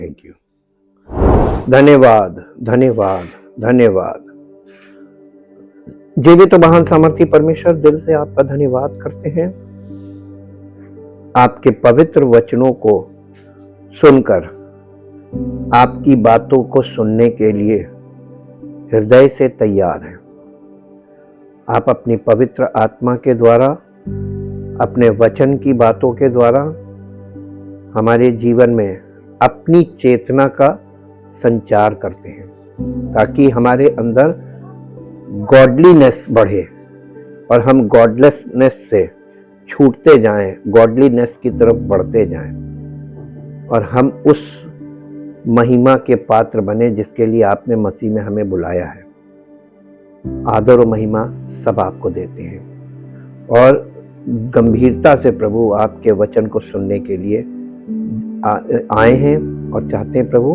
Thank you. धन्यवाद, धन्यवाद, धन्यवाद। जीवित महान सामर्थी परमेश्वर, दिल से आपका धन्यवाद करते हैं। आपके पवित्र वचनों को सुनकर, आपकी बातों को सुनने के लिए हृदय से तैयार हैं। आप अपनी पवित्र आत्मा के द्वारा, अपने वचन की बातों के द्वारा हमारे जीवन में अपनी चेतना का संचार करते हैं, ताकि हमारे अंदर गॉडलीनेस बढ़े और हम गॉडलेसनेस से छूटते जाएं, गॉडलीनेस की तरफ बढ़ते जाएं और हम उस महिमा के पात्र बने जिसके लिए आपने मसीह में हमें बुलाया है। आदर और महिमा सब आपको देते हैं और गंभीरता से प्रभु आपके वचन को सुनने के लिए आए हैं और चाहते हैं प्रभु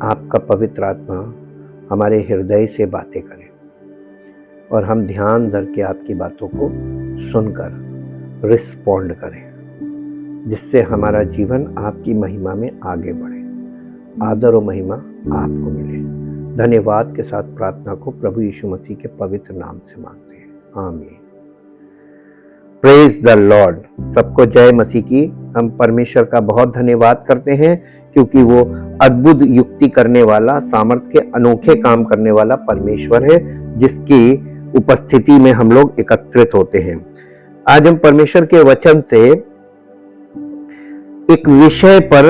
आपका पवित्र आत्मा हमारे हृदय से बातें करे और हम ध्यान धर के आपकी बातों को सुनकर रिस्पॉन्ड करें, जिससे हमारा जीवन आपकी महिमा में आगे बढ़े। आदर और महिमा आपको मिले। धन्यवाद के साथ प्रार्थना को प्रभु यीशु मसीह के पवित्र नाम से मांगते हैं, आमीन। Praise the Lord. सबको जय मसीह की। हम परमेश्वर का बहुत धन्यवाद करते हैं क्योंकि वो अद्भुत युक्ति करने वाला, सामर्थ के अनोखे काम करने वाला परमेश्वर है, जिसकी उपस्थिति में हम लोग एकत्रित होते हैं। आज हम परमेश्वर के वचन से एक विषय पर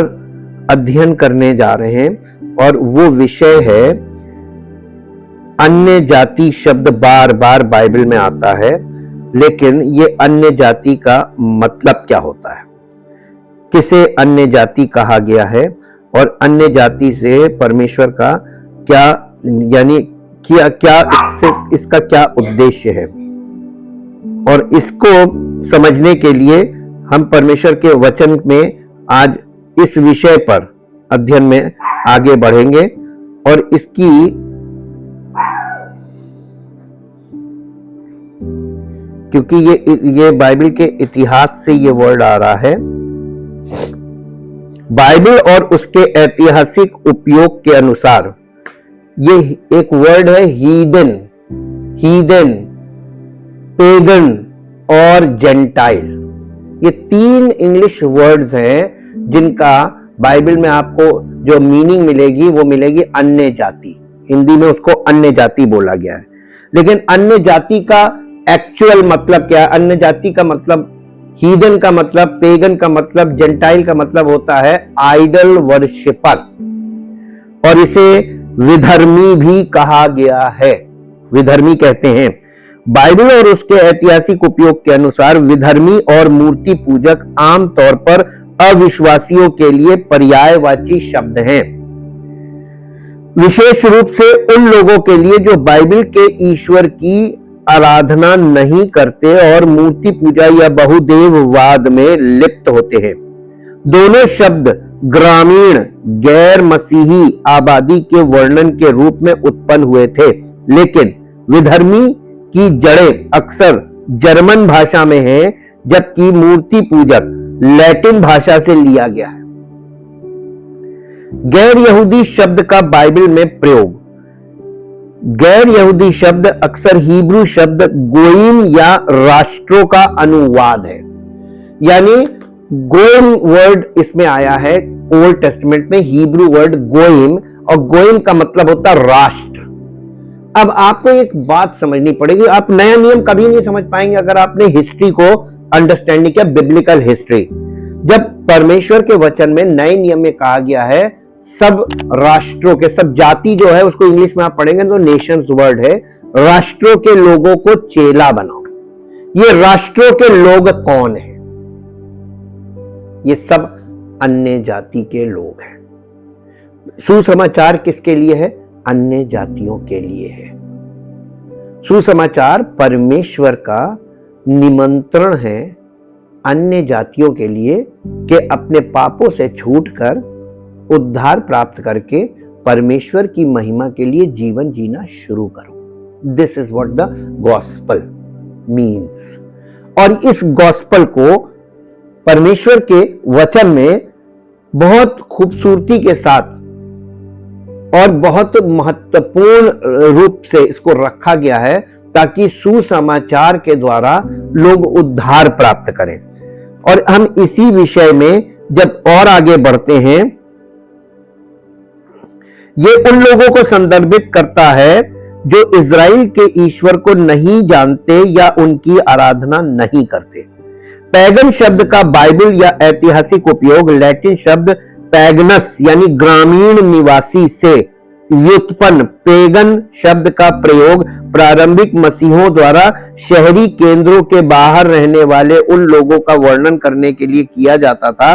अध्ययन करने जा रहे हैं और वो विषय है, अन्य जाति शब्द बार बार बाइबल में आता है, लेकिन ये अन्य जाति का मतलब क्या होता है, किसे अन्य जाति कहा गया है और अन्य जाति से परमेश्वर का क्या, यानी क्या इसका क्या उद्देश्य है। और इसको समझने के लिए हम परमेश्वर के वचन में आज इस विषय पर अध्ययन में आगे बढ़ेंगे और इसकी क्योंकि ये बाइबल के इतिहास से ये वर्ड आ रहा है। बाइबल और उसके ऐतिहासिक उपयोग के अनुसार ये एक वर्ड है हीदन, पेगन और जेंटाइल। ये 3 इंग्लिश वर्ड्स हैं जिनका बाइबल में आपको जो मीनिंग मिलेगी वो मिलेगी अन्य जाति। हिंदी में उसको अन्य जाति बोला गया है, लेकिन अन्य जाति का एक्चुअल मतलब क्या है? अन्य जाति का मतलब, हीदन का मतलब, पेगन का मतलब, जेंटाइल का मतलब होता है आइडल वर्शिपर, और इसे विधर्मी भी कहा गया है। विधर्मी कहते हैं। बाइबल और उसके ऐतिहासिक उपयोग के अनुसार विधर्मी और मूर्ति पूजक आमतौर पर अविश्वासियों के लिए पर्यायवाची शब्द हैं, विशेष रूप से उन लोगों के लिए जो बाइबल के ईश्वर की आराधना नहीं करते और मूर्ति पूजा या बहुदेववाद में लिप्त होते हैं। दोनों शब्द ग्रामीण गैर मसीही आबादी के वर्णन के रूप में उत्पन्न हुए थे, लेकिन विधर्मी की जड़ें अक्सर जर्मन भाषा में हैं, जबकि मूर्ति पूजक लैटिन भाषा से लिया गया है। गैर यहूदी शब्द का बाइबल में प्रयोग। गैर यहूदी शब्द अक्सर हिब्रू शब्द गोइम या राष्ट्रों का अनुवाद है, यानी गोइम वर्ड इसमें आया है ओल्ड टेस्टमेंट में, हिब्रू वर्ड गोइम, और गोइम का मतलब होता राष्ट्र। अब आपको एक बात समझनी पड़ेगी, आप नया नियम कभी नहीं समझ पाएंगे अगर आपने हिस्ट्री को अंडरस्टैंड नहीं किया, बिब्लिकल हिस्ट्री। जब परमेश्वर के वचन में नए नियम में कहा गया है सब राष्ट्रों के, सब जाति जो है उसको इंग्लिश में आप पढ़ेंगे तो नेशंस वर्ड है, राष्ट्रों के लोगों को चेला बनाओ। ये राष्ट्रों के लोग कौन है? ये सब अन्य जाति के लोग हैं। सुसमाचार किसके लिए है? अन्य जातियों के लिए है। सुसमाचार परमेश्वर का निमंत्रण है अन्य जातियों के लिए कि अपने पापों से छूटकर उद्धार प्राप्त करके परमेश्वर की महिमा के लिए जीवन जीना शुरू करो। This is what the gospel means. और इस गॉस्पल को परमेश्वर के वचन में बहुत खूबसूरती के साथ और बहुत महत्वपूर्ण रूप से इसको रखा गया है ताकि सुसमाचार के द्वारा लोग उद्धार प्राप्त करें। और हम इसी विषय में जब और आगे बढ़ते हैं, ये उन लोगों को संदर्भित करता है जो इज़राइल के ईश्वर को नहीं जानते या उनकी आराधना नहीं करते। पैगन शब्द का बाइबल या ऐतिहासिक उपयोग लैटिन शब्द पैगनस यानी ग्रामीण निवासी से व्युत्पन्न पेगन शब्द का प्रयोग प्रारंभिक मसीहों द्वारा शहरी केंद्रों के बाहर रहने वाले उन लोगों का वर्णन करने के लिए किया जाता था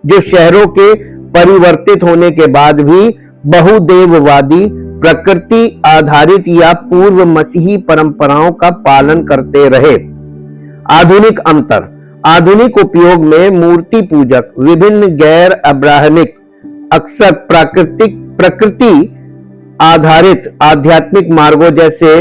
जो शहरों के परिवर्तित होने के बाद भी बहुदेववादी प्रकृति आधारित या पूर्व मसीही परंपराओं का पालन करते रहे। आधुनिक अंतर, आधुनिक उपयोग में मूर्ति पूजक विभिन्न गैर अब्राहमिक अक्सर प्रकृति आधारित आध्यात्मिक मार्गों जैसे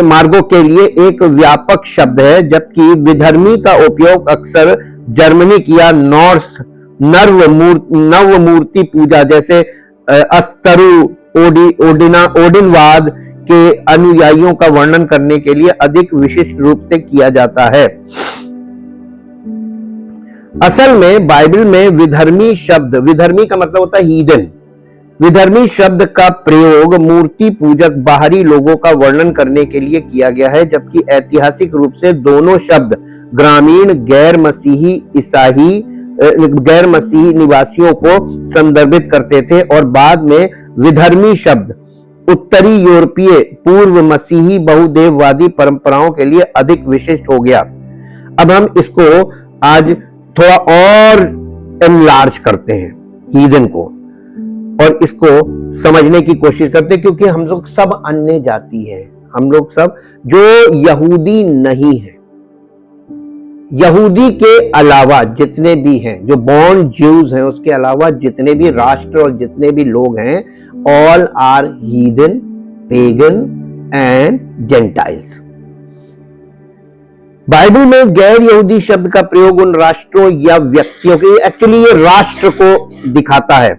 मार्गों के लिए एक व्यापक शब्द है, जबकि विधर्मी का उपयोग अक्सर जर्मनिक या नॉर्स नव मूर्ति पूजा जैसे अस्तरु ओडिनवाद के अनुयायियों का वर्णन करने के लिए अधिक विशिष्ट रूप से किया जाता है। असल में बाइबल में विधर्मी शब्द, विधर्मी का मतलब होता है हीदन, विधर्मी शब्द का प्रयोग मूर्ति पूजक बाहरी लोगों का वर्णन करने के लिए किया गया है, जबकि ऐतिहासिक रूप से दोनों शब्द ग्रामीण गैर मसीही निवासियों को संदर्भित करते थे और बाद में विधर्मी शब्द उत्तरी यूरोपीय पूर्व मसीही बहुदेववादी परंपराओं के लिए अधिक विशिष्ट हो गया। अब हम इसको आज थोड़ा और एनलार्ज करते हैं हीदन को और इसको समझने की कोशिश करते हैं, क्योंकि हम लोग सब अन्य जाति है, हम लोग सब जो यहूदी नहीं है, यहूदी के अलावा जितने भी हैं जो बॉर्न ज्यूज हैं, उसके अलावा जितने भी राष्ट्र और जितने भी लोग हैं, all are heathen, pagan and gentiles. Bible में गैर यहूदी शब्द का प्रयोग उन राष्ट्रों या व्यक्तियों के, एक्चुअली ये राष्ट्र को दिखाता है,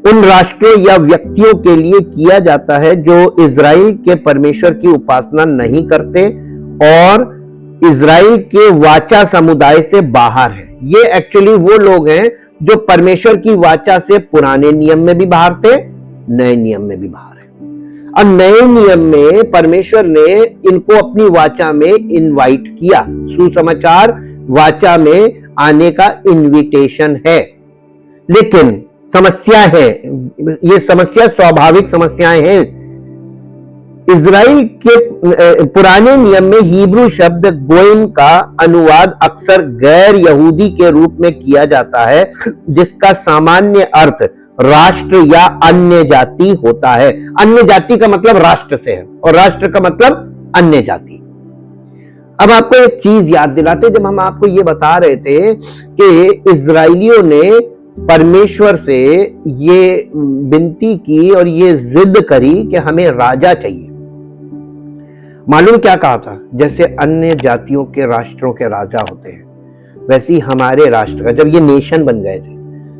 उन राष्ट्रों या व्यक्तियों के लिए किया जाता है जो इज़राइल के परमेश्वर की उपासना नहीं करते और इज़राइल के वाचा समुदाय से बाहर है। ये एक्चुअली वो लोग हैं जो परमेश्वर की वाचा से पुराने नियम में भी बाहर थे, नए नियम में भी बाहर है। और नए नियम में परमेश्वर ने इनको अपनी वाचा में इनवाइट किया, सुसमाचार वाचा में आने का इनविटेशन है। लेकिन समस्या है, ये समस्या स्वाभाविक समस्याएं हैं। इज़राइल के पुराने नियम में हिब्रू शब्द गोइम का अनुवाद अक्सर गैर यहूदी के रूप में किया जाता है, जिसका सामान्य अर्थ राष्ट्र या अन्य जाति होता है। अन्य जाति का मतलब राष्ट्र से है और राष्ट्र का मतलब अन्य जाति। अब आपको एक चीज याद दिलाते, जब हम आपको ये बता रहे थे कि इज़राइलियों ने परमेश्वर से ये विनती की और ये जिद करी कि हमें राजा चाहिए। मालूम क्या कहा था? जैसे अन्य जातियों के राष्ट्रों के राजा होते हैं, वैसे ही हमारे राष्ट्र का, जब ये नेशन बन गए थे,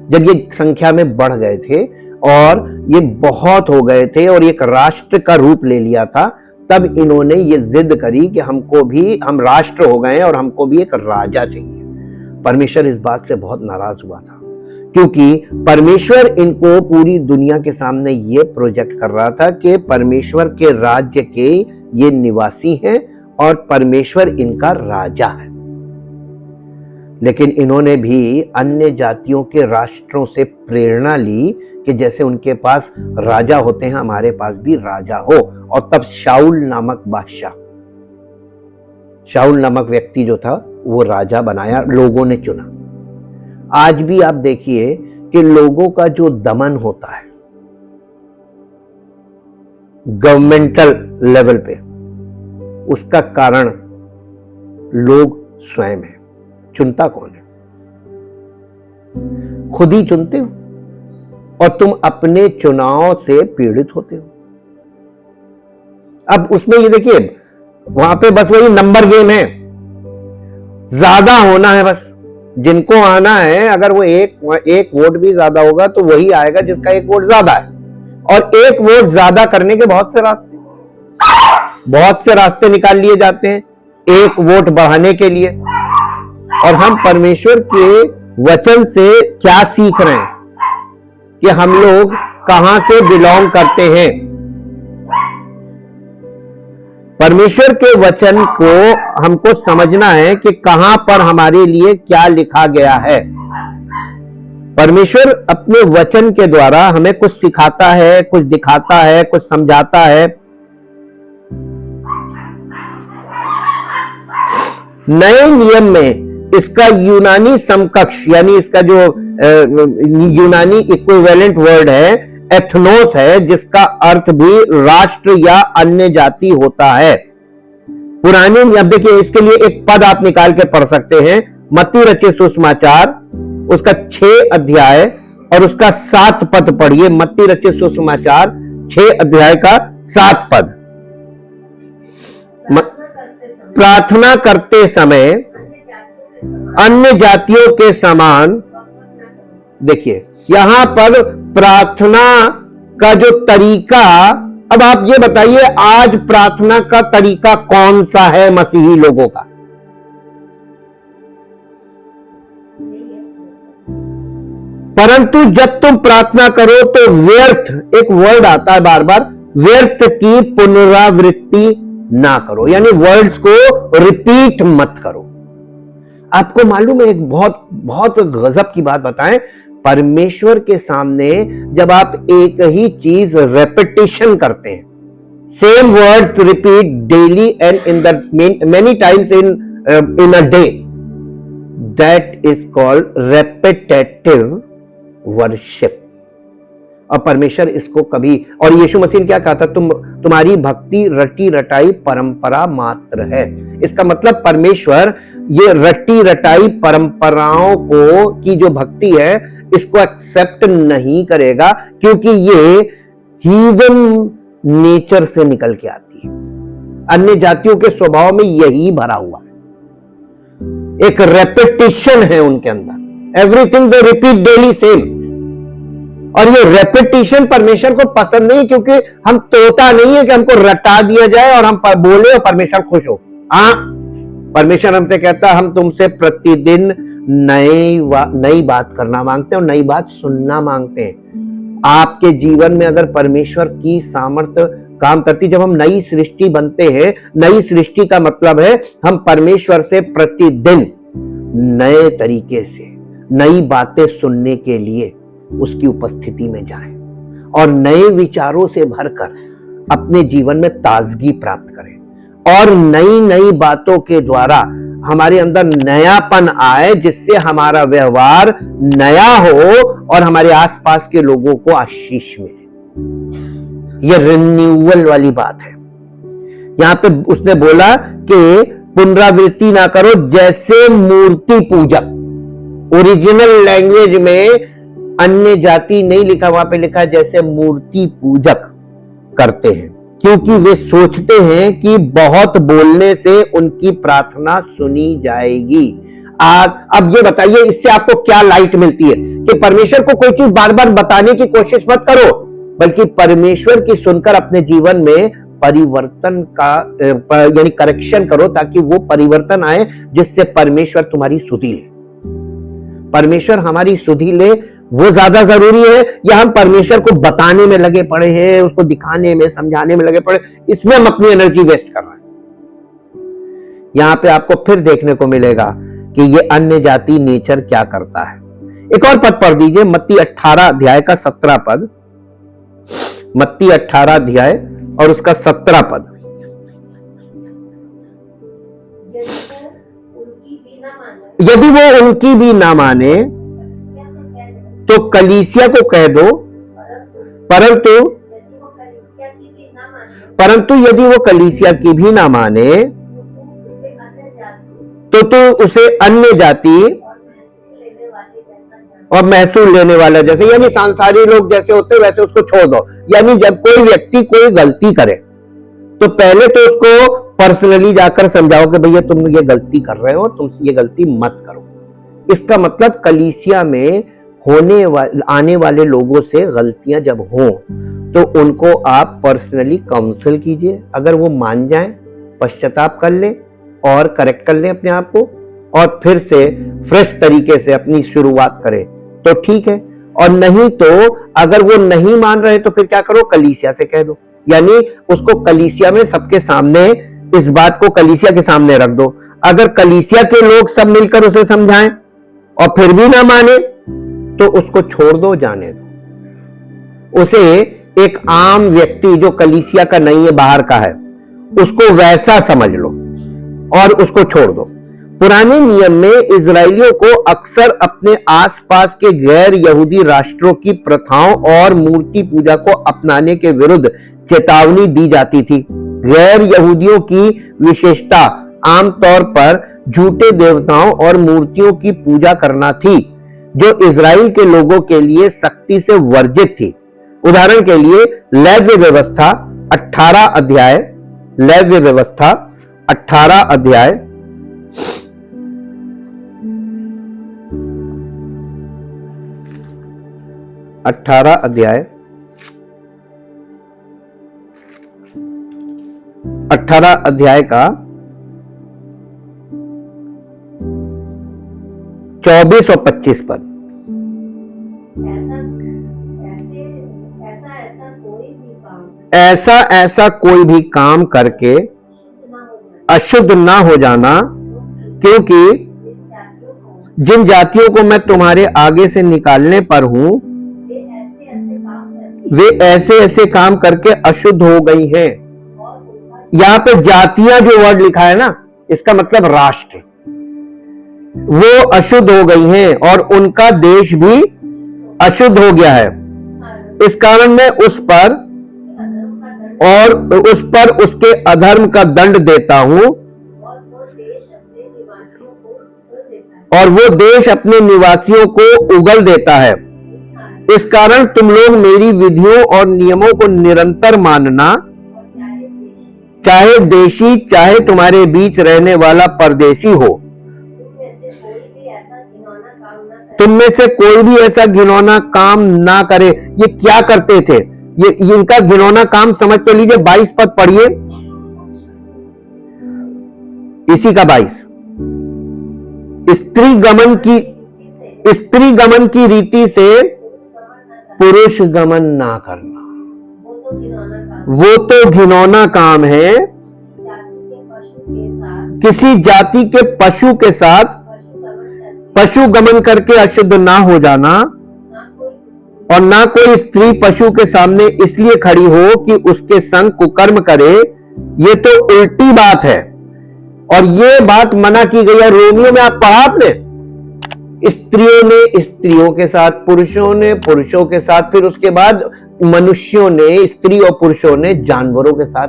जब ये संख्या में बढ़ गए थे और ये बहुत हो गए थे और एक राष्ट्र का रूप ले लिया था, तब इन्होंने ये जिद करी कि हमको भी, हम राष्ट्र हो गए और हमको भी एक राजा चाहिए। परमेश्वर इस बात से बहुत नाराज हुआ था, क्योंकि परमेश्वर इनको पूरी दुनिया के सामने ये प्रोजेक्ट कर रहा था कि परमेश्वर के राज्य के ये निवासी हैं और परमेश्वर इनका राजा है। लेकिन इन्होंने भी अन्य जातियों के राष्ट्रों से प्रेरणा ली कि जैसे उनके पास राजा होते हैं, हमारे पास भी राजा हो। और तब शाऊल नामक बादशाह, शाऊल नामक व्यक्ति जो था वो राजा बनाया, लोगों ने चुना। आज भी आप देखिए कि लोगों का जो दमन होता है गवर्नमेंटल लेवल पे, उसका कारण लोग स्वयं है। चुनता कौन है? खुद ही चुनते हो और तुम अपने चुनाव से पीड़ित होते हो। अब उसमें ये देखिए, वहां पे बस वही नंबर गेम है, ज्यादा होना है बस। जिनको आना है, अगर वो एक वोट भी ज्यादा होगा तो वही आएगा जिसका एक वोट ज्यादा है। और एक वोट ज्यादा करने के बहुत से रास्ते निकाल लिए जाते हैं एक वोट बढ़ाने के लिए। और हम परमेश्वर के वचन से क्या सीख रहे हैं कि हम लोग कहां से बिलोंग करते हैं। परमेश्वर के वचन को हमको समझना है कि कहां पर हमारे लिए क्या लिखा गया है। परमेश्वर अपने वचन के द्वारा हमें कुछ सिखाता है, कुछ दिखाता है, कुछ समझाता है। नए नियम में इसका यूनानी समकक्ष यानी इसका जो यूनानी इक्विवेलेंट वर्ड है एथनोस है, जिसका अर्थ भी राष्ट्र या अन्य जाति होता है। पुराने, अब देखिए इसके लिए एक पद आप निकाल के पढ़ सकते हैं, मत्ती रचित सुसमाचार उसका 6 अध्याय और उसका 7 पद पढ़िए। मत्ती रचित सुसमाचार 6 अध्याय का 7 पद। प्रार्थना करते समय अन्य जातियों के समान, देखिए यहां पर प्रार्थना का जो तरीका, अब आप ये बताइए आज प्रार्थना का तरीका कौन सा है मसीही लोगों का? परंतु जब तुम प्रार्थना करो तो व्यर्थ, एक वर्ड आता है बार बार, व्यर्थ की पुनरावृत्ति ना करो, यानी वर्ड्स को रिपीट मत करो। आपको मालूम है एक बहुत बहुत गजब की बात बताएं, परमेश्वर के सामने जब आप एक ही चीज रेपिटेशन करते हैं, same words repeat daily and in the many times in a day, that is called repetitive worship. और परमेश्वर इसको कभी, और यीशु मसीह ने क्या कहा था, तुम्हारी भक्ति रटी रटाई परंपरा मात्र है। इसका मतलब परमेश्वर ये रटी रटाई परंपराओं को की जो भक्ति है इसको एक्सेप्ट नहीं करेगा, क्योंकि ये हीदन नेचर से निकल के आती है। अन्य जातियों के स्वभाव में यही भरा हुआ है, एक रेपिटेशन है उनके अंदर, everything they repeat daily same. और ये रेपिटेशन परमेश्वर को पसंद नहीं, क्योंकि हम तोता नहीं है कि हमको रटा दिया जाए और हम बोले और परमेश्वर खुश हो। हाँ, परमेश्वर हमसे कहता है हम तुमसे प्रतिदिन नई बात करना मांगते हैं और नई बात सुनना मांगते हैं। आपके जीवन में अगर परमेश्वर की सामर्थ्य काम करती, जब हम नई सृष्टि बनते हैं, नई सृष्टि का मतलब है हम परमेश्वर से प्रतिदिन नए तरीके से नई बातें सुनने के लिए उसकी उपस्थिति में जाएं और नए विचारों से भरकर अपने जीवन में ताजगी प्राप्त करें और नई नई बातों के द्वारा हमारे अंदर नयापन आए, जिससे हमारा व्यवहार नया हो और हमारे आसपास के लोगों को आशीष मिले। यह रिन्यूअल वाली बात है। यहां पे उसने बोला कि पुनरावृत्ति ना करो जैसे मूर्ति पूजक। ओरिजिनल लैंग्वेज में अन्य जाति नहीं लिखा, वहां पे लिखा है जैसे मूर्ति पूजक करते हैं, क्योंकि वे सोचते हैं कि बहुत बोलने से उनकी प्रार्थना सुनी जाएगी। अब ये बताइए इससे आपको क्या लाइट मिलती है कि परमेश्वर को कोई चीज बार बार बताने की कोशिश मत करो, बल्कि परमेश्वर की सुनकर अपने जीवन में परिवर्तन का यानी करेक्शन करो, ताकि वो परिवर्तन आए जिससे परमेश्वर तुम्हारी सुधि ले। परमेश्वर हमारी सुधि ले वो ज्यादा जरूरी है, या हम परमेश्वर को बताने में लगे पड़े हैं, उसको दिखाने में समझाने में लगे पड़े, इसमें हम अपनी एनर्जी वेस्ट कर रहे हैं। यहां पे आपको फिर देखने को मिलेगा कि ये अन्य जाति नेचर क्या करता है। एक और पद पढ़ दीजिए, मत्ती 18 अध्याय का 17 पद। मत्ती 18 अध्याय और उसका 17 पद। यदि वो उनकी भी ना माने तो कलीसिया को कह दो, परंतु यदि वो कलीसिया की भी ना माने तो तू उसे अन्य जाति और महसूल लेने वाला जैसे, यानी सांसारी लोग जैसे होते वैसे उसको छोड़ दो। यानी जब कोई व्यक्ति कोई गलती करे तो पहले तो उसको पर्सनली जाकर समझाओ कि भैया तुम ये गलती कर रहे हो, तुम ये गलती मत करो। इसका मतलब कलीसिया में आने वाले लोगों से गलतियां जब हों तो उनको आप पर्सनली काउंसिल कीजिए। अगर वो मान जाएं, पश्चाताप कर लें और करेक्ट कर लें अपने आप को और फिर से फ्रेश तरीके से अपनी शुरुआत करें तो ठीक है, और नहीं तो अगर वो नहीं मान रहे तो फिर क्या करो, कलीसिया से कह दो। यानी उसको कलीसिया में सबके सामने, इस बात को कलीसिया के सामने रख दो। अगर कलीसिया के लोग सब मिलकर उसे समझाएं और फिर भी ना माने तो उसको छोड़ दो, जाने दो। उसे एक आम व्यक्ति जो कलीसिया का नहीं है, बाहर का है, उसको वैसा समझ लो और उसको छोड़ दो। पुराने नियम में इजरायलियों को अक्सर अपने आसपास के गैर यहूदी राष्ट्रों की प्रथाओं और मूर्ति पूजा को अपनाने के विरुद्ध चेतावनी दी जाती थी। गैर यहूदियों की विशेषता आमतौर पर झूठे देवताओं और मूर्तियों की पूजा करना थी, जो इजराइल के लोगों के लिए सख्ती से वर्जित थी। उदाहरण के लिए लेव्य व्यवस्था 18 अध्याय, लेव्य व्यवस्था 18 अध्याय 18 अध्याय 18 अध्याय का 24 और 25 पद। ऐसा कोई भी काम करके अशुद्ध ना हो जाना, क्योंकि जिन जातियों को मैं तुम्हारे आगे से निकालने पर हूं वे ऐसे ऐसे काम करके अशुद्ध हो गई हैं। यहां पे जातियां जो वर्ड लिखा है ना, इसका मतलब राष्ट्र, वो अशुद्ध हो गई हैं और उनका देश भी अशुद्ध हो गया है। इस कारण मैं उस पर उसके अधर्म का दंड देता हूं और वो देश अपने निवासियों को उगल देता है। इस कारण तुम लोग मेरी विधियों और नियमों को निरंतर मानना, चाहे देशी चाहे तुम्हारे बीच रहने वाला परदेशी हो। तुम में से कोई भी ऐसा घिनौना काम ना करे। ये क्या करते थे? ये इनका घिनौना काम समझ तो लीजिए। 22 पद पढ़िए, इसी का 22। स्त्री गमन की रीति से पुरुष गमन ना करना, वो तो घिनौना काम है। किसी जाति के पशु के साथ पशु गमन करके अशुद्ध ना हो जाना, और ना कोई स्त्री पशु के सामने इसलिए खड़ी हो कि उसके संग कुकर्म करे। ये तो उल्टी बात है और ये बात मना की गई है। रोमियो में आप पढ़ा आपने, स्त्रियों ने स्त्रियों के साथ, पुरुषों ने पुरुषों के साथ, फिर उसके बाद मनुष्यों ने, स्त्री और पुरुषों ने जानवरों के साथ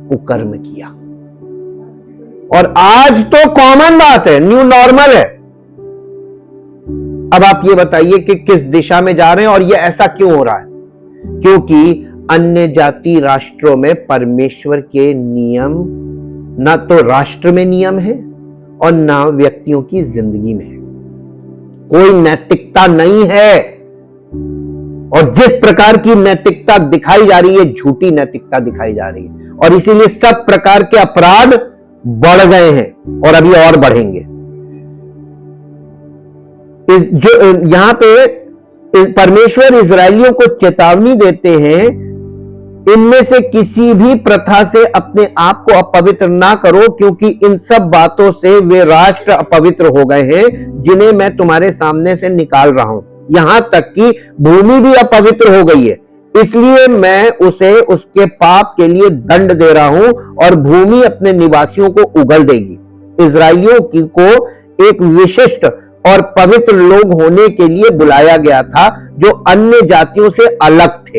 कुकर्म किया। और आज तो कॉमन बात है, न्यू नॉर्मल है। अब आप ये बताइए कि किस दिशा में जा रहे हैं और ये ऐसा क्यों हो रहा है? क्योंकि अन्य जाति राष्ट्रों में परमेश्वर के नियम ना तो राष्ट्र में नियम है और ना व्यक्तियों की जिंदगी में है। कोई नैतिकता नहीं है, और जिस प्रकार की नैतिकता दिखाई जा रही है, झूठी नैतिकता दिखाई जा रही है, और इसीलिए सब प्रकार के अपराध बढ़ गए हैं और अभी और बढ़ेंगे। जो यहां पे परमेश्वर इजरायलियों को चेतावनी देते हैं, इनमें से किसी भी प्रथा से अपने आप को अपवित्र ना करो, क्योंकि इन सब बातों से वे राष्ट्र अपवित्र हो गए हैं जिन्हें मैं तुम्हारे सामने से निकाल रहा हूं। यहां तक कि भूमि भी अपवित्र हो गई है, इसलिए मैं उसे उसके पाप के लिए दंड दे रहा हूं और भूमि अपने निवासियों को उगल देगी। इजरायलियों को एक विशिष्ट और पवित्र लोग होने के लिए बुलाया गया था, जो अन्य जातियों से अलग थे।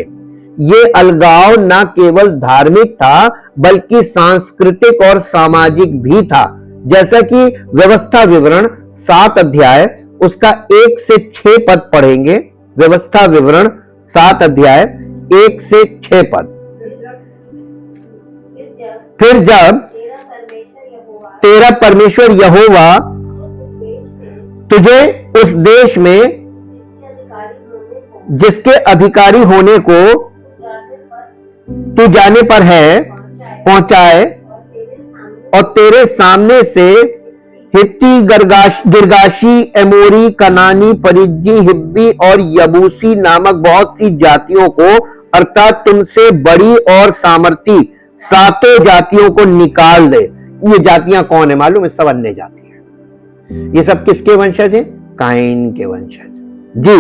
ये अलगाव न केवल धार्मिक था बल्कि सांस्कृतिक और सामाजिक भी था। जैसा कि व्यवस्था विवरण 7 अध्याय उसका 1 से 6 पद पढ़ेंगे। व्यवस्था विवरण 7 अध्याय 1 से 6 पद। फिर जब तेरा परमेश्वर यहोवा तुझे उस देश में जिसके अधिकारी होने को तू जाने पर है पहुंचाए, और तेरे सामने से हित्ती, गिरगाशी, एमोरी, कनानी, परिज्जी, हिब्बी और यबूसी नामक बहुत सी जातियों को, अर्थात तुमसे बड़ी और सामर्थी सातों जातियों को निकाल दे। ये जातियां कौन है मालूम है? सब अन्य जाति है। ये सब किसके वंशज है? काइन के वंशज जी।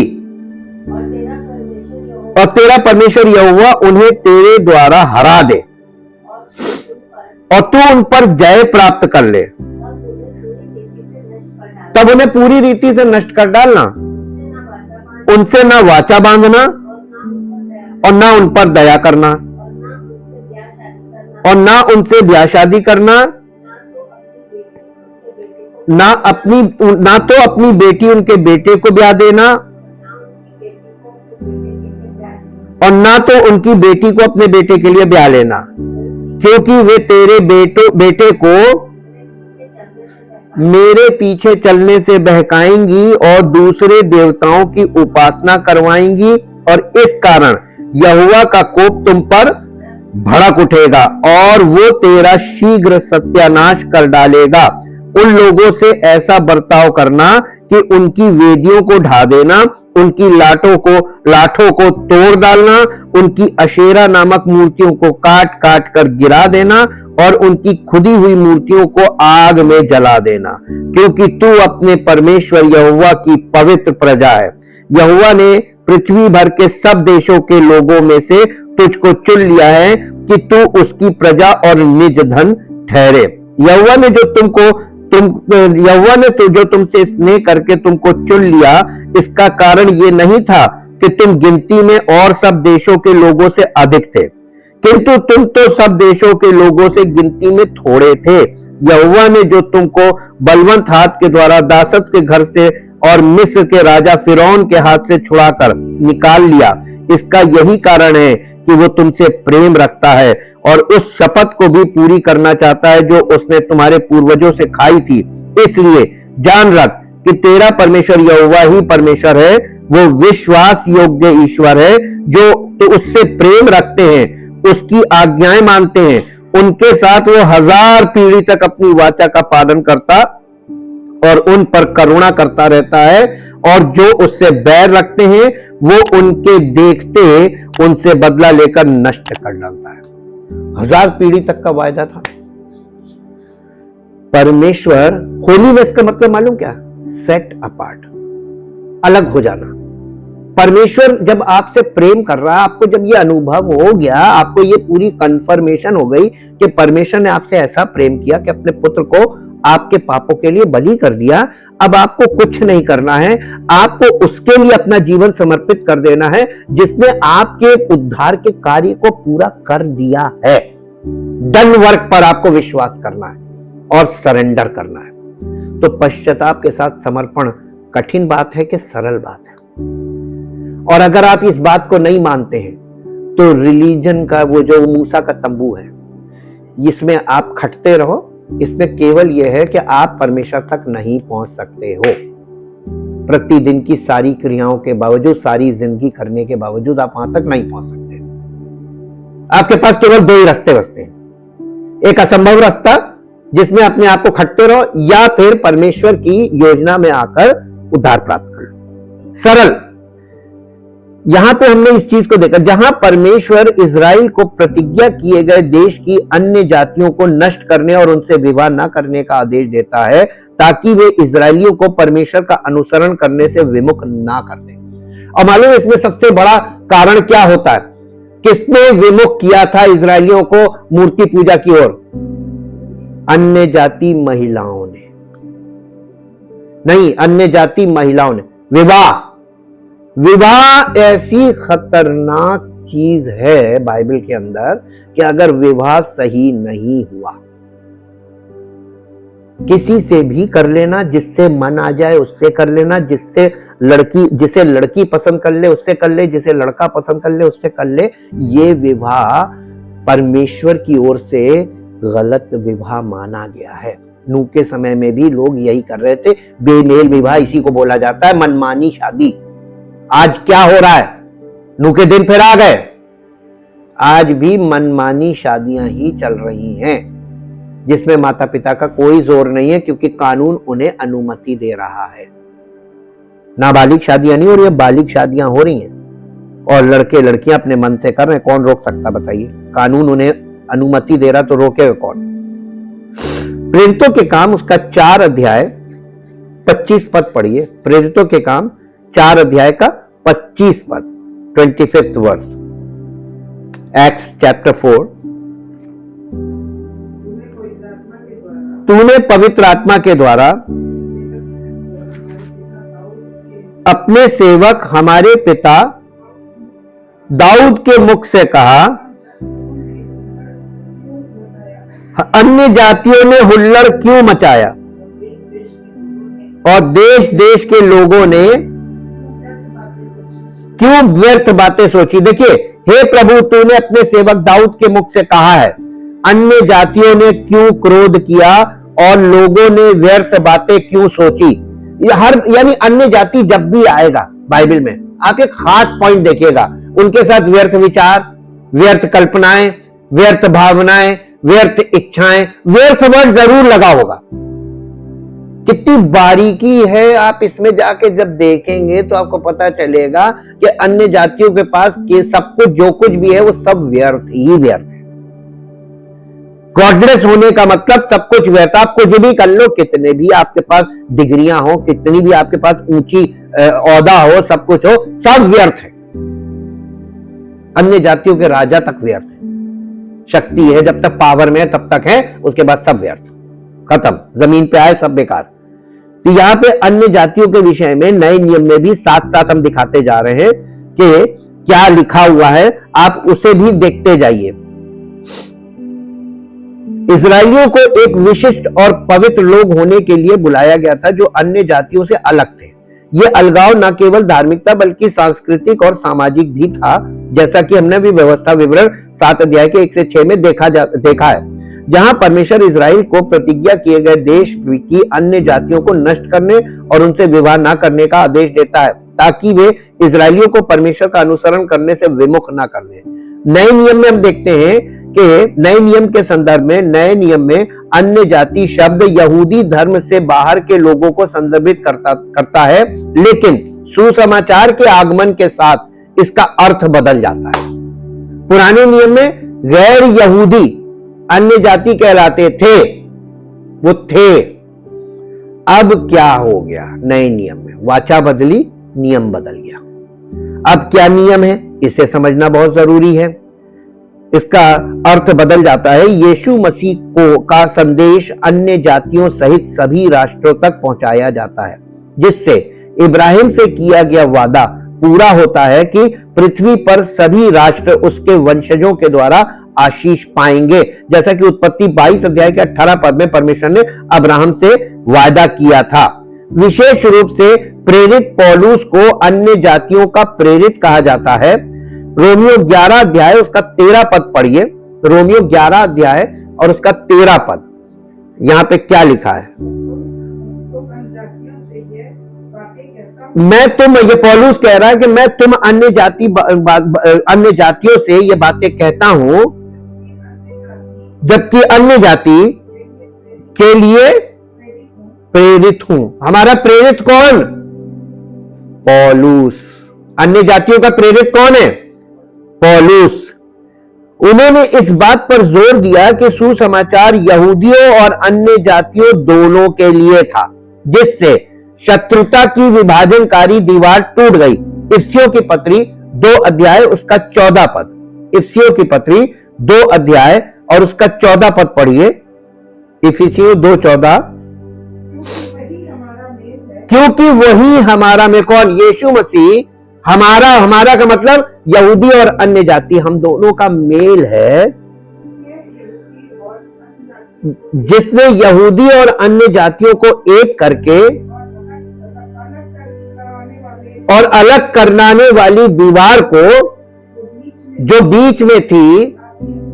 और तेरा परमेश्वर यहोवा उन्हें तेरे द्वारा हरा दे और तू उन पर जय प्राप्त कर ले, तब उन्हें पूरी रीति से नष्ट कर डालना, उनसे ना वाचा बांधना और ना उन पर दया करना, और ना उनसे ब्याह शादी करना, ना तो अपनी बेटी उनके बेटे को ब्याह देना, और ना तो उनकी बेटी को अपने बेटे के लिए ब्याह लेना, क्योंकि वे तेरे बेटे को मेरे पीछे चलने से बहकाएंगी और दूसरे देवताओं की उपासना करवाएंगी, और इस कारण यहोवा का कोप तुम पर भड़क उठेगा और वो तेरा शीघ्र सत्यानाश कर डालेगा। उन लोगों से ऐसा बर्ताव करना कि उनकी वेदियों को ढा देना, उनकी लाठों को तोड़ डालना, उनकी अशेरा नामक मूर्तियों को काट काट कर गिरा देना और उनकी खुदी हुई मूर्तियों को आग में जला देना, क्योंकि तू अपने परमेश्वर यहोवा की पवित्र प्रजा है। यहोवा ने पृथ्वी भर के सब देशों के लोगों में से तुझको चुन लिया है कि तू उसकी प्रजा और निज धन ठहरे। यहोवा ने जो तुमसे स्नेह करके तुमको चुन लिया, इसका कारण ये नहीं था कि तुम गिनती में और सब देशों के लोगों से अधिक थे, किंतु तुम तो सब देशों के लोगों से गिनती में थोड़े थे। यहोवा ने जो तुमको बलवंत हाथ के द्वारा दासत के घर से और मिस्र के राजा फिरौन के हाथ से छुड़ाकर निकाल लिया, इसका यही कारण है कि वो तुमसे प्रेम रखता है और उस शपथ को भी पूरी करना चाहता है जो उसने तुम्हारे पूर्वजों से खाई थी। इसलिए जान रख कि तेरा परमेश्वर यहोवा ही परमेश्वर है, वो विश्वास योग्य ईश्वर है, जो तो उससे प्रेम रखते हैं, उसकी आज्ञाएं मानते हैं, उनके साथ वो 1000 पीढ़ी तक अपनी वाचा का पालन करता और उन पर करुणा करता रहता है, और जो उससे बैर रखते हैं वो उनके देखते उनसे बदला लेकर नष्ट कर डालता है। 1000 पीढ़ी तक का वायदा था। परमेश्वर होलीनेस का मतलब मालूम क्या? सेट अपार्ट, अलग हो जाना। परमेश्वर जब आपसे प्रेम कर रहा है, आपको जब ये अनुभव हो गया, आपको ये पूरी कंफर्मेशन हो गई कि परमेश्वर ने आपसे ऐसा प्रेम किया कि अपने पुत्र को आपके पापों के लिए बलि कर दिया, अब आपको कुछ नहीं करना है, आपको उसके लिए अपना जीवन समर्पित कर देना है, जिसने आपके उद्धार के कार्य को पूरा कर दिया है। डन वर्क पर आपको विश्वास करना है और सरेंडर करना है। तो पश्चाताप के साथ समर्पण कठिन बात है कि सरल बात है? और अगर आप इस बात को नहीं मानते हैं तो रिलीजन का वो जो मूसा का तंबू है, इसमें आप खटते रहो। इसमें केवल यह है कि आप परमेश्वर तक नहीं पहुंच सकते हो। प्रतिदिन की सारी क्रियाओं के बावजूद, सारी जिंदगी करने के बावजूद आप वहां तक नहीं पहुंच सकते। आपके पास केवल 2 ही रास्ते बचते हैं, एक असंभव रास्ता जिसमें अपने आप को खटते रहो, या फिर परमेश्वर की योजना में आकर उद्धार प्राप्त कर लो। सरल। यहां पे हमने इस चीज को देखा, जहां परमेश्वर इजराइल को प्रतिज्ञा किए गए देश की अन्य जातियों को नष्ट करने और उनसे विवाह न करने का आदेश देता है, ताकि वे इजरायलियों को परमेश्वर का अनुसरण करने से विमुख ना कर दें। और मालूम है इसमें सबसे बड़ा कारण क्या होता है? किसने विमुख किया था इजरायलियों को मूर्ति पूजा की ओर? अन्य जाति महिलाओं ने। नहीं, अन्य जाति महिलाओं ने। विवाह ऐसी खतरनाक चीज है बाइबल के अंदर कि अगर विवाह सही नहीं हुआ, किसी से भी कर लेना, जिससे मन आ जाए उससे कर लेना, जिसे लड़की पसंद कर ले उससे कर ले, जिसे लड़का पसंद कर ले उससे कर ले, ये विवाह परमेश्वर की ओर से गलत विवाह माना गया है। नूह के समय में भी लोग यही कर रहे थे। बेमेल विवाह इसी को बोला जाता है, मनमानी शादी। आज क्या हो रहा है? नूह के दिन फिर आ गए। आज भी मनमानी शादियां ही चल रही हैं, जिसमें माता पिता का कोई जोर नहीं है, क्योंकि कानून उन्हें अनुमति दे रहा है। नाबालिग शादियां नहीं हो रही है, बालिग शादियां हो रही हैं, और लड़के लड़कियां अपने मन से कर रहे हैं। कौन रोक सकता बताइए? कानून उन्हें अनुमति दे रहा तो रोकेगा कौन? प्रेरितों के काम उसका 4 अध्याय 25 पद पढ़िए। प्रेरितों के काम 4 अध्याय का 25 पद, 25th वर्स, एक्ट्स चैप्टर 4। तूने पवित्र आत्मा के द्वारा अपने सेवक हमारे पिता दाऊद के मुख से कहा, अन्य जातियों ने हुल्लड़ क्यों मचाया और देश देश के लोगों ने क्यों व्यर्थ बातें सोची। देखिए, हे प्रभु, तूने अपने सेवक दाऊद के मुख से कहा है, अन्य जातियों ने क्यों क्रोध किया और लोगों ने व्यर्थ बातें क्यों सोची। यानी अन्य जाति जब भी आएगा बाइबल में, आप एक खास पॉइंट देखिएगा, उनके साथ व्यर्थ विचार, व्यर्थ कल्पनाएं, व्यर्थ भावनाएं, व्यर्थ इच्छाएं, व्यर्थ वर्ड जरूर लगा होगा। कितनी बारीकी है, आप इसमें जाके जब देखेंगे तो आपको पता चलेगा कि अन्य जातियों के पास के सब कुछ, जो कुछ भी है, वो सब व्यर्थ ही व्यर्थ है। गॉडलेस होने का मतलब सब कुछ व्यर्थ। आप कुछ भी कर लो, कितने भी आपके पास डिग्रियां हो, कितनी भी आपके पास ऊंची ओहदा हो, सब कुछ हो, सब व्यर्थ है। अन्य जातियों के राजा तक व्यर्थ है। शक्ति है, जब तक पावर में है तब तक है, उसके बाद सब व्यर्थ, खत्म। जमीन पे आए सब बेकार। तो यहां पे अन्य जातियों के विषय में नए नियम में भी साथ साथ हम दिखाते जा रहे हैं कि क्या लिखा हुआ है, आप उसे भी देखते जाइए। इस्राएलियों को एक विशिष्ट और पवित्र लोग होने के लिए बुलाया गया था, जो अन्य जातियों से अलग थे। ये अलगाव न केवल धार्मिकता बल्कि सांस्कृतिक और सामाजिक भी था, जैसा कि हमने भी व्यवस्था विवरण 7 अध्याय के 1 से 6 में देखा है, जहां परमेश्वर इजराइल को प्रतिज्ञा किए गए देश की अन्य जातियों को नष्ट करने और उनसे विवाह न करने का आदेश देता है, ताकि वे इजराइलियों को परमेश्वर का अनुसरण करने से विमुख न कर ले। नए नियम में हम देखते हैं कि नए नियम के संदर्भ में, नए नियम में अन्य जाति शब्द यहूदी धर्म से बाहर के लोगों को संदर्भित करता है, लेकिन सुसमाचार के आगमन के साथ इसका अर्थ बदल जाता है। पुराने नियम में गैर यहूदी अन्य जाति कहलाते थे, वो थे। अब क्या हो गया? नए नियम में वाचा बदली, नियम बदल गया। अब क्या नियम है, इसे समझना बहुत जरूरी है। इसका अर्थ बदल जाता है। यीशु मसीह का संदेश अन्य जातियों सहित सभी राष्ट्रों तक पहुंचाया जाता है, जिससे इब्राहिम से किया गया वादा पूरा होता है कि पृथ्वी पर सभी राष्ट्र उसके वंशजों के द्वारा आशीष पाएंगे, जैसा कि उत्पत्ति 22 अध्याय के 18 पद में परमेश्वर ने अब्राहम से वादा किया था। विशेष रूप से प्रेरित पौलुस को अन्य जातियों का प्रेरित कहा जाता है। रोमियो 11 अध्याय उसका 13 पद पढ़िए। रोमियो 11 अध्याय और उसका 13 पद, यहां पे क्या लिखा है? ये पौलुस कह रहा है कि मैं तुम अन्य जातियों से ये बातें कहता हूं, जबकि अन्य जाति के लिए प्रेरित हूं। हमारा प्रेरित कौन? पौलुस। अन्य जातियों का प्रेरित कौन है? पौलुस। उन्होंने इस बात पर जोर दिया कि सुसमाचार यहूदियों और अन्य जातियों दोनों के लिए था, जिससे शत्रुता की विभाजनकारी दीवार टूट गई। इफिसियों की पत्री 2 अध्याय उसका 14 पद। इफिसियों की पत्री 2 अध्याय और उसका 14 पद पढ़िए। इफिसियों 2:14। क्योंकि वही हमारा में कौन? यीशु मसीह। हमारा का मतलब यहूदी और अन्य जाति, हम दोनों का मेल है, जिसने यहूदी और अन्य जातियों को एक करके और अलग कराने वाली दीवार को, जो बीच में थी,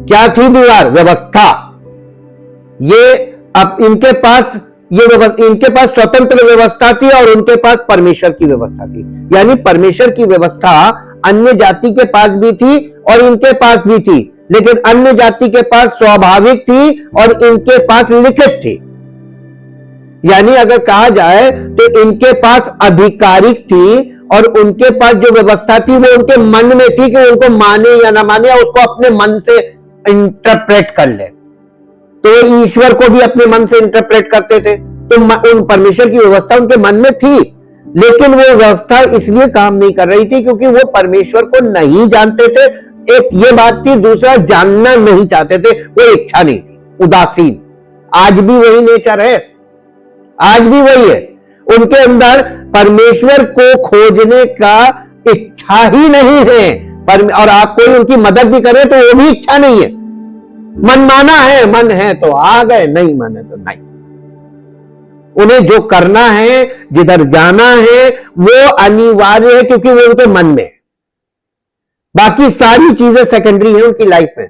क्या थी दीवार? व्यवस्था। ये अब इनके पास ये व्यवस्था, इनके पास स्वतंत्र व्यवस्था थी और उनके पास परमेश्वर की व्यवस्था थी। यानी परमेश्वर की व्यवस्था अन्य जाति के पास भी थी और इनके पास भी थी, लेकिन अन्य जाति के पास स्वाभाविक थी और इनके पास लिखित थी। यानी अगर कहा जाए तो इनके पास आधिकारिक थी और उनके पास जो व्यवस्था थी वो उनके मन में थी कि उनको माने या ना माने, उसको अपने मन से इंटरप्रेट कर ले। तो वो ईश्वर को भी अपने मन से इंटरप्रेट करते थे। तो उन परमेश्वर की व्यवस्था उनके मन में थी, लेकिन वो व्यवस्था इसलिए काम नहीं कर रही थी क्योंकि वो परमेश्वर को नहीं जानते थे। एक ये बात थी, दूसरा जानना नहीं चाहते थे, वो इच्छा नहीं थी, उदासीन। आज भी वही नेचर है, आज भी वही है। उनके अंदर परमेश्वर को खोजने का इच्छा ही नहीं है। और आप कोई उनकी मदद भी करे तो वो भी इच्छा नहीं है। मन माना है, मन है तो आ गए, नहीं मन है तो नहीं। उन्हें जो करना है, जिधर जाना है, वो अनिवार्य है क्योंकि वो उनके मन में है। बाकी सारी चीजें सेकेंडरी है उनकी लाइफ में।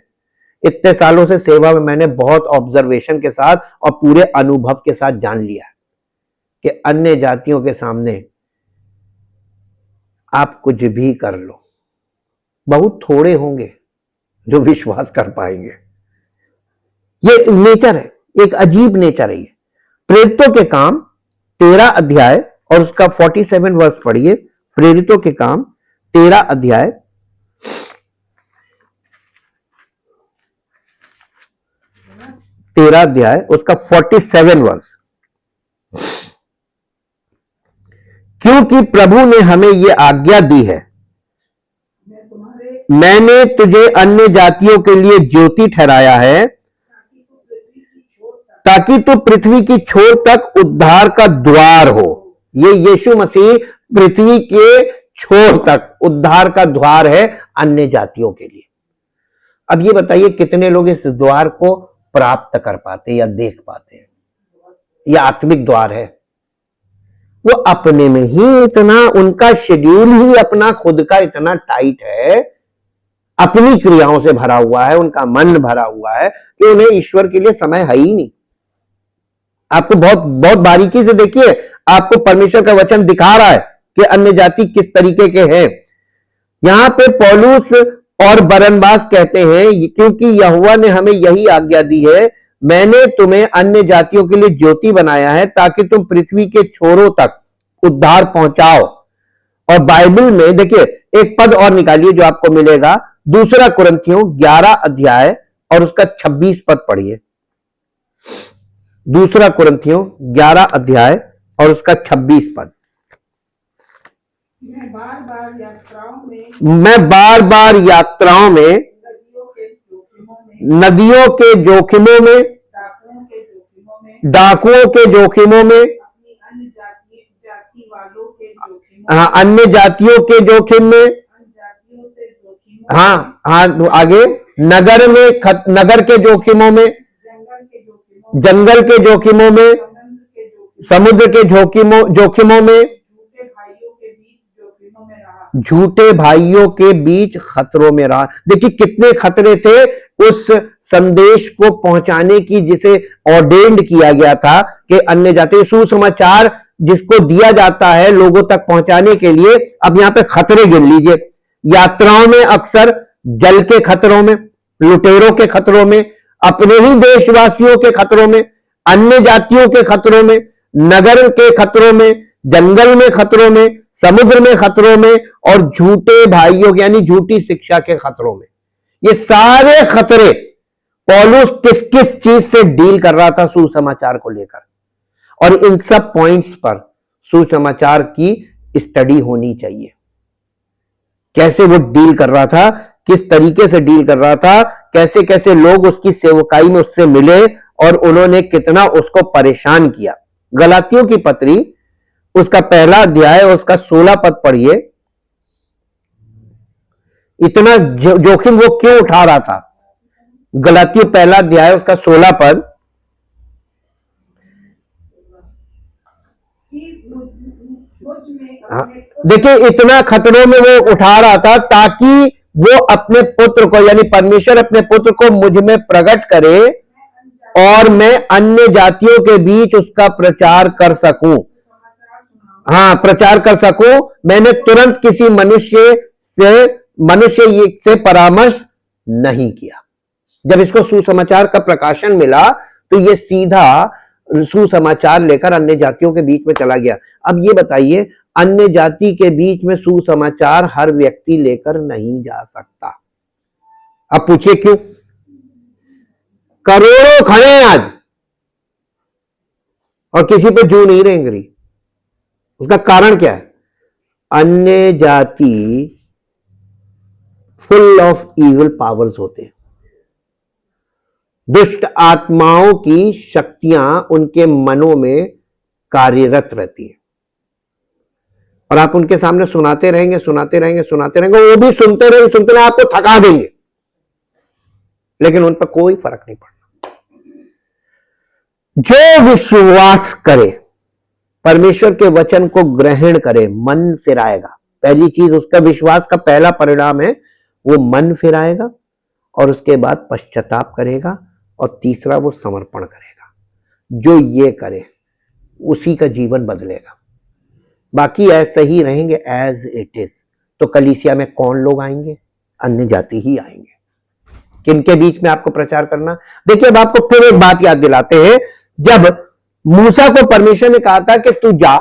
इतने सालों से सेवा में मैंने बहुत ऑब्जर्वेशन के साथ और पूरे अनुभव के साथ जान लिया कि अन्य जातियों के सामने आप कुछ भी कर लो, बहुत थोड़े होंगे जो विश्वास कर पाएंगे। ये नेचर है, एक अजीब नेचर है। ये प्रेरितों के काम 13 अध्याय और उसका 47 वर्ष पढ़िए। प्रेरितों के काम 13 अध्याय उसका 47 वर्ष। क्योंकि प्रभु ने हमें यह आज्ञा दी है, मैंने तुझे अन्य जातियों के लिए ज्योति ठहराया है ताकि तू पृथ्वी की छोर तक उद्धार का द्वार हो। ये यीशु मसीह पृथ्वी के छोर तक उद्धार का द्वार है अन्य जातियों के लिए। अब ये बताइए कितने लोग इस द्वार को प्राप्त कर पाते या देख पाते हैं? यह आत्मिक द्वार है। वो अपने में ही इतना, उनका शेड्यूल ही अपना खुद का इतना टाइट है, अपनी क्रियाओं से भरा हुआ है, उनका मन भरा हुआ है कि उन्हें ईश्वर के लिए समय है ही नहीं। आपको बहुत बहुत बारीकी से देखिए, आपको परमेश्वर का वचन दिखा रहा है कि अन्य जाति किस तरीके के हैं। यहां पे पौलुस और बरनबास कहते हैं, क्योंकि यहोवा ने हमें यही आज्ञा दी है, मैंने तुम्हें अन्य जातियों के लिए ज्योति बनाया है ताकि तुम पृथ्वी के छोरों तक उद्धार पहुंचाओ। और बाइबल में देखिए एक पद और निकालिए जो आपको मिलेगा, 2 कुरिन्थियों 11 अध्याय और उसका 26 पद पढ़िए। 2 कुरिन्थियों 11 अध्याय और उसका 26 पद। मैं बार बार यात्राओं में नदियों के जोखिमों में, डाकुओं के जोखिमों में, अन्य जातियों के जोखिम में, हाँ आगे नगर के जोखिमों में, जंगल के जोखिमों में, समुद्र के जोखिमों में, झूठे भाइयों के बीच खतरों में रहा। देखिए कितने खतरे थे उस संदेश को पहुंचाने की जिसे ऑर्डेन्ड किया गया था कि अन्य जाति सुसमाचार जिसको दिया जाता है लोगों तक पहुंचाने के लिए। अब यहां पे खतरे गिन लीजिए। यात्राओं में अक्सर जल के खतरों में, लुटेरों के खतरों में, अपने ही देशवासियों के खतरों में, अन्य जातियों के खतरों में, नगर के खतरों में, जंगल में खतरों में, समुद्र में खतरों में और झूठे भाइयों यानी झूठी शिक्षा के खतरों में। ये सारे खतरे पौलुस किस किस चीज से डील कर रहा था सुसमाचार को लेकर, और इन सब पॉइंट्स पर सुसमाचार की स्टडी होनी चाहिए। कैसे वो डील कर रहा था, किस तरीके से डील कर रहा था, कैसे कैसे लोग उसकी सेवकाई में उससे मिले और उन्होंने कितना उसको परेशान किया। गलातियों की पत्री उसका 1 अध्याय और उसका 16 पद पढ़िए। इतना जोखिम वो क्यों उठा रहा था? गलातियों 1 अध्याय उसका 16 पद। हाँ, देखिए इतना खतरों में वो उठा रहा था ताकि वो अपने पुत्र को यानी परमेश्वर अपने पुत्र को मुझ में प्रकट करे और मैं अन्य जातियों के बीच उसका प्रचार कर सकूं। हाँ, प्रचार कर सकूं। मैंने तुरंत किसी मनुष्य से परामर्श नहीं किया। जब इसको सुसमाचार का प्रकाशन मिला तो ये सीधा सुसमाचार लेकर अन्य जातियों के बीच में चला गया। अब ये बताइए, अन्य जाति के बीच में सुसमाचार हर व्यक्ति लेकर नहीं जा सकता। अब पूछिए क्यों? करोड़ों खड़े हैं आज और किसी पे जू नहीं रेंग रही। उसका कारण क्या है? अन्य जाति फुल ऑफ इविल पावर्स होते हैं। दुष्ट आत्माओं की शक्तियां उनके मनों में कार्यरत रहती है और आप उनके सामने सुनाते रहेंगे, वो भी सुनते रहेंगे, आपको थका देंगे, लेकिन उन पर कोई फर्क नहीं पड़ता। जो विश्वास करे, परमेश्वर के वचन को ग्रहण करे, मन फिराएगा। पहली चीज, उसका विश्वास का पहला परिणाम है वो मन फिराएगा, और उसके बाद पश्चाताप करेगा, और तीसरा वो समर्पण करेगा। जो ये करे उसी का जीवन बदलेगा। बाकी ऐसे ही रहेंगे एज इट इज, तो कलीसिया में कौन लोग आएंगे? अन्य जाति ही आएंगे। किनके बीच में आपको प्रचार करना? देखिए, अब आपको फिर एक बात याद दिलाते हैं। जब मूसा को परमेश्वर ने कहा था कि तू जा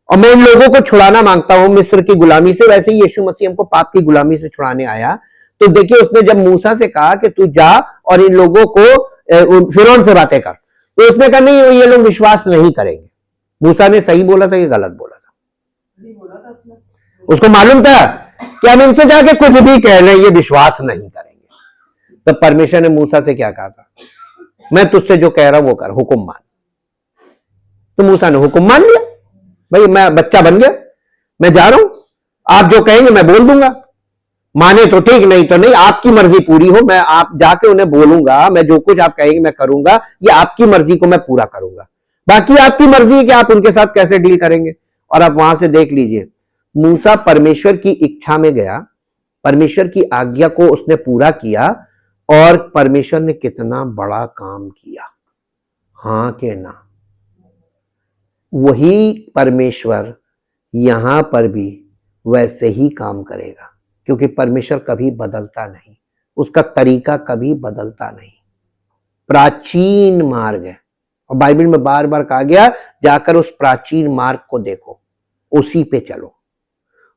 और मैं इन लोगों को छुड़ाना मांगता हूं मिस्र की गुलामी से, वैसे ही यीशु मसीह हमको पाप की गुलामी से छुड़ाने आया। तो देखिए, उसने जब मूसा से कहा कि तू जा और इन लोगों को फिरौन से बातें कर, तो उसने कहा नहीं, ये लोग विश्वास नहीं करेंगे। मूसा ने सही बोला था, ये गलत बोला था? उसको मालूम था कि हम इनसे जाके कुछ भी कह लें, ये विश्वास नहीं करेंगे। तो परमेश्वर ने मूसा से क्या कहा था? मैं तुझसे जो कह रहा हूं वो कर, हुक्म मान। तो मूसा ने हुक्म मान लिया। भाई, मैं बच्चा बन गया, मैं जा रहा हूं, आप जो कहेंगे मैं बोल दूंगा, माने तो ठीक, नहीं तो नहीं, आपकी मर्जी पूरी हो। मैं आप जाके उन्हें बोलूंगा, मैं जो कुछ आप कहेंगे मैं करूंगा, ये आपकी मर्जी को मैं पूरा करूंगा। बाकी आपकी मर्जी है कि आप उनके साथ कैसे डील करेंगे। और आप वहां से देख लीजिए, मूसा परमेश्वर की इच्छा में गया, परमेश्वर की आज्ञा को उसने पूरा किया, और परमेश्वर ने कितना बड़ा काम किया। हां के ना? वही परमेश्वर यहां पर भी वैसे ही काम करेगा, क्योंकि परमेश्वर कभी बदलता नहीं, उसका तरीका कभी बदलता नहीं। प्राचीन मार्ग है, और बाइबल में बार बार कहा गया, जाकर उस प्राचीन मार्ग को देखो, उसी पे चलो।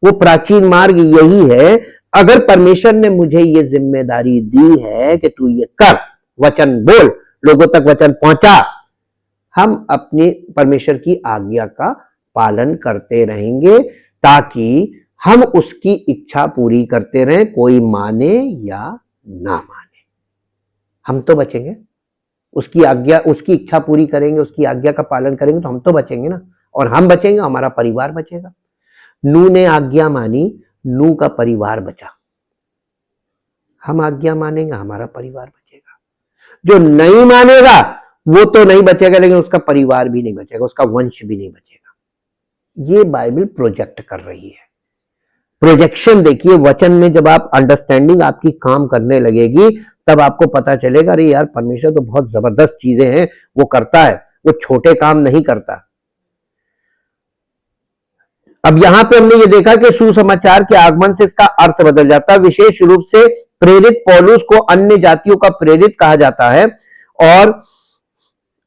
वो प्राचीन मार्ग यही है। अगर परमेश्वर ने मुझे ये जिम्मेदारी दी है कि तू ये कर, वचन बोल, लोगों तक वचन पहुंचा, हम अपने परमेश्वर की आज्ञा का पालन करते रहेंगे, ताकि हम उसकी इच्छा पूरी करते रहें, कोई माने या ना माने, हम तो बचेंगे। उसकी आज्ञा, उसकी इच्छा पूरी करेंगे, उसकी आज्ञा का पालन करेंगे, तो हम तो बचेंगे ना। और हम बचेंगे, हमारा परिवार बचेगा। नूह ने आज्ञा मानी, नूह का परिवार बचा। हम आज्ञा मानेंगे, हमारा परिवार बचेगा। जो नहीं मानेगा वो तो नहीं बचेगा, लेकिन उसका परिवार भी नहीं बचेगा, उसका वंश भी नहीं बचेगा। ये बाइबल प्रोजेक्ट कर रही है। प्रोजेक्शन देखिए, वचन में जब आप अंडरस्टैंडिंग आपकी काम करने लगेगी, तब आपको पता चलेगा, अरे यार, परमेश्वर तो बहुत जबरदस्त चीजें हैं वो करता है, वो छोटे काम नहीं करता। अब यहां पे हमने ये देखा कि सुसमाचार के आगमन से इसका अर्थ बदल जाता है। विशेष रूप से प्रेरित पौलुस को अन्य जातियों का प्रेरित कहा जाता है, और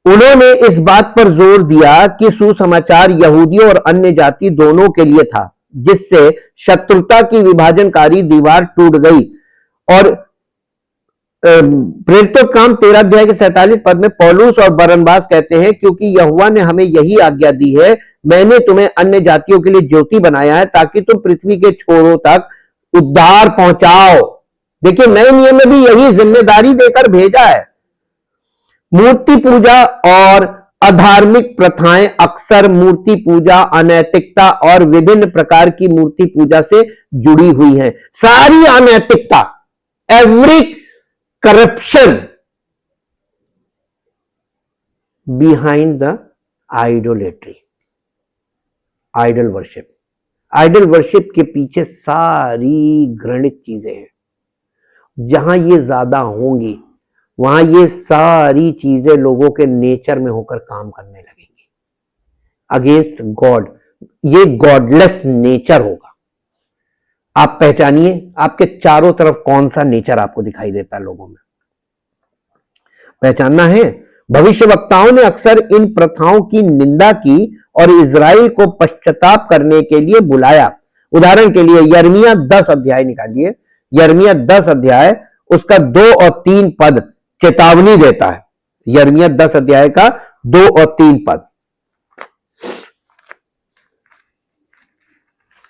उन्होंने इस बात पर जोर दिया कि सुसमाचार यहूदियों और अन्य जाति दोनों के लिए था, जिससे शत्रुता की विभाजनकारी दीवार टूट गई। और प्रेरितों काम 13 अध्याय के 47 पद में पौलुस और बरनबास कहते हैं, क्योंकि यहोवा ने हमें यही आज्ञा दी है, मैंने तुम्हें अन्य जातियों के लिए ज्योति बनाया है, ताकि तुम पृथ्वी के छोरों तक उद्धार पहुंचाओ। देखिए, नए नियम में भी यही जिम्मेदारी देकर भेजा है। मूर्ति पूजा और अधार्मिक प्रथाएं अक्सर मूर्ति पूजा, अनैतिकता और विभिन्न प्रकार की मूर्ति पूजा से जुड़ी हुई हैं। सारी अनैतिकता, every corruption behind the idolatry, idol worship, idol worship के पीछे सारी घृणित चीजें हैं। जहां ये ज्यादा होंगी, वहां ये सारी चीजें लोगों के नेचर में होकर काम करने लगेंगी अगेंस्ट गॉड। ये गॉडलेस नेचर होगा। आप पहचानिए आपके चारों तरफ कौन सा नेचर आपको दिखाई देता है लोगों में, पहचानना है। भविष्यवक्ताओं ने अक्सर इन प्रथाओं की निंदा की और इजराइल को पश्चाताप करने के लिए बुलाया। उदाहरण के लिए यिर्मयाह 10 अध्याय निकालिए, यिर्मयाह 10 अध्याय उसका 2 और 3 पद चेतावनी देता है। यिर्मयाह 10 अध्याय का 2 और 3 पद।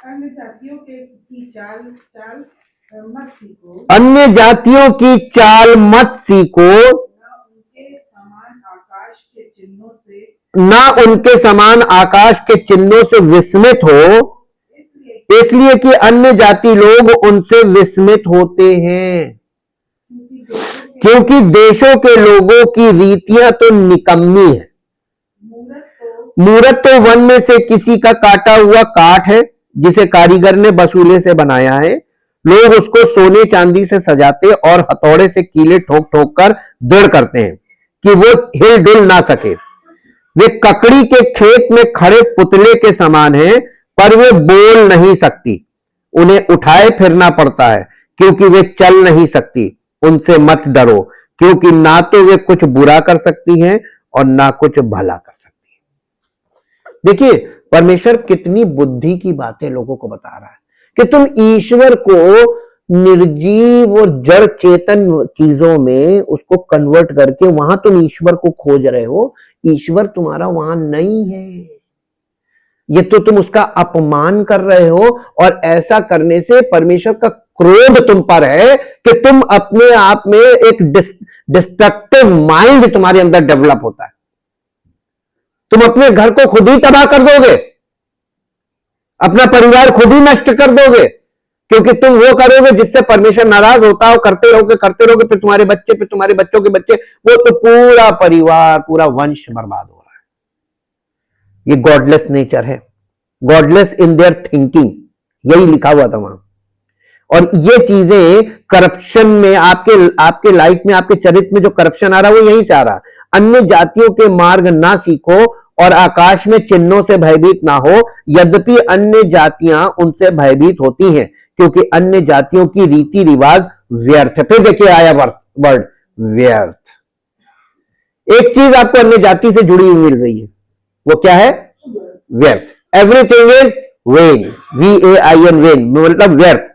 अन्य जातियों की चाल मत सीखो, अन्य जातियों की चाल मत सीखो, ना उनके समान आकाश के चिन्हों से विस्मित हो, इसलिए कि अन्य जाति लोग उनसे विस्मित होते हैं, क्योंकि देशों के लोगों की रीतियां तो निकम्मी है। मूरत तो वन में से किसी का काटा हुआ काठ है जिसे कारीगर ने बसूले से बनाया है। लोग उसको सोने चांदी से सजाते और हथौड़े से कीले ठोक ठोक कर दृढ़ करते हैं कि वो हिल डुल ना सके। वे ककड़ी के खेत में खड़े पुतले के समान हैं, पर वे बोल नहीं सकती। उन्हें उठाए फिरना पड़ता है क्योंकि वे चल नहीं सकती। उनसे मत डरो, क्योंकि ना तो वे कुछ बुरा कर सकती हैं और ना कुछ भला कर सकती हैं। देखिए परमेश्वर कितनी बुद्धि की बातें लोगों को बता रहा है कि तुम ईश्वर को निर्जीव और जड़ चेतन चीजों में उसको कन्वर्ट करके वहां तुम ईश्वर को खोज रहे हो। ईश्वर तुम्हारा वहां नहीं है, ये तो तुम उसका अपमान कर रहे हो। और ऐसा करने से परमेश्वर का क्रोध तुम पर है कि तुम अपने आप में एक डिस्ट्रक्टिव माइंड तुम्हारे अंदर डेवलप होता है। तुम अपने घर को खुद ही तबाह कर दोगे, अपना परिवार खुद ही नष्ट कर दोगे, क्योंकि तुम वो करोगे जिससे परमेश्वर नाराज होता है। करते रहोगे, फिर तुम्हारे बच्चे, फिर तुम्हारे बच्चों के बच्चे, वो तो पूरा परिवार, पूरा वंश बर्बाद हो रहा है। ये गॉडलेस नेचर है, गॉडलेस इन देयर थिंकिंग, यही लिखा हुआ था वहां। और ये चीजें करप्शन में आपके लाइफ में, आपके चरित्र में जो करप्शन आ रहा है वो यहीं से आ रहा है। अन्य जातियों के मार्ग ना सीखो और आकाश में चिन्हों से भयभीत ना हो, यद्यपि अन्य जातियां उनसे भयभीत होती हैं, क्योंकि अन्य जातियों की रीति रिवाज व्यर्थ है। फिर देखिए आया वर्ड व्यर्थ। एक चीज आपको अन्य जाति से जुड़ी हुई मिल रही है, वो क्या है? व्यर्थ। Everything is when, VAIN, when मतलब व्यर्थ।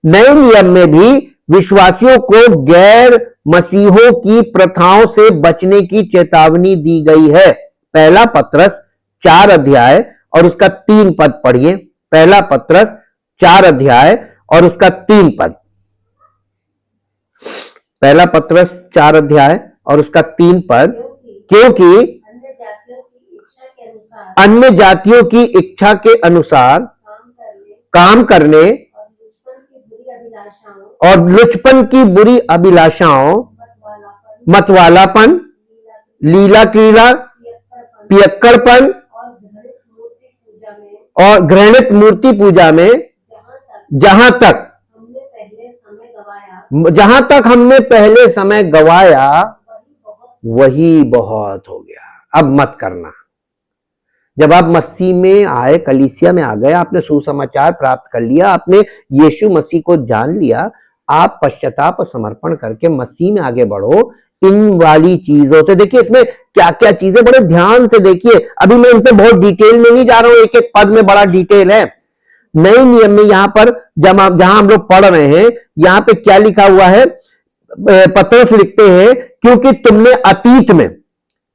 नए नियम में भी विश्वासियों को गैर मसीहों की प्रथाओं से बचने की चेतावनी दी गई है। पहला पत्रस 4 अध्याय और उसका 3 पद पढ़िए। पहला पत्रस 4 अध्याय और उसका 3 पद। पहला पत्रस 4 अध्याय और उसका 3 पद। क्योंकि अन्य जातियों की इच्छा के अनुसार काम करने और लुचपन की बुरी अभिलाषाओं, मतवालापन, लीला क्रीड़ा, पियक्कड़पन और घृणित मूर्ति पूजा में जहां तक हमने पहले समय गवाया वही बहुत हो गया। अब मत करना। जब आप मसीह में आए, कलीसिया में आ गए, आपने सुसमाचार प्राप्त कर लिया, आपने यीशु मसीह को जान लिया, आप पश्चाताप और समर्पण करके मसीह में आगे बढ़ो। इन वाली चीजों से देखिए, इसमें क्या क्या चीजें, बड़े ध्यान से देखिए। अभी मैं इन पे बहुत डिटेल में नहीं जा रहा हूं, एक एक पद में बड़ा डिटेल है। नए नियम में यहां पर जहां हम लोग पढ़ रहे हैं, यहां पे क्या लिखा हुआ है? पत्रस लिखते हैं, क्योंकि तुमने अतीत में,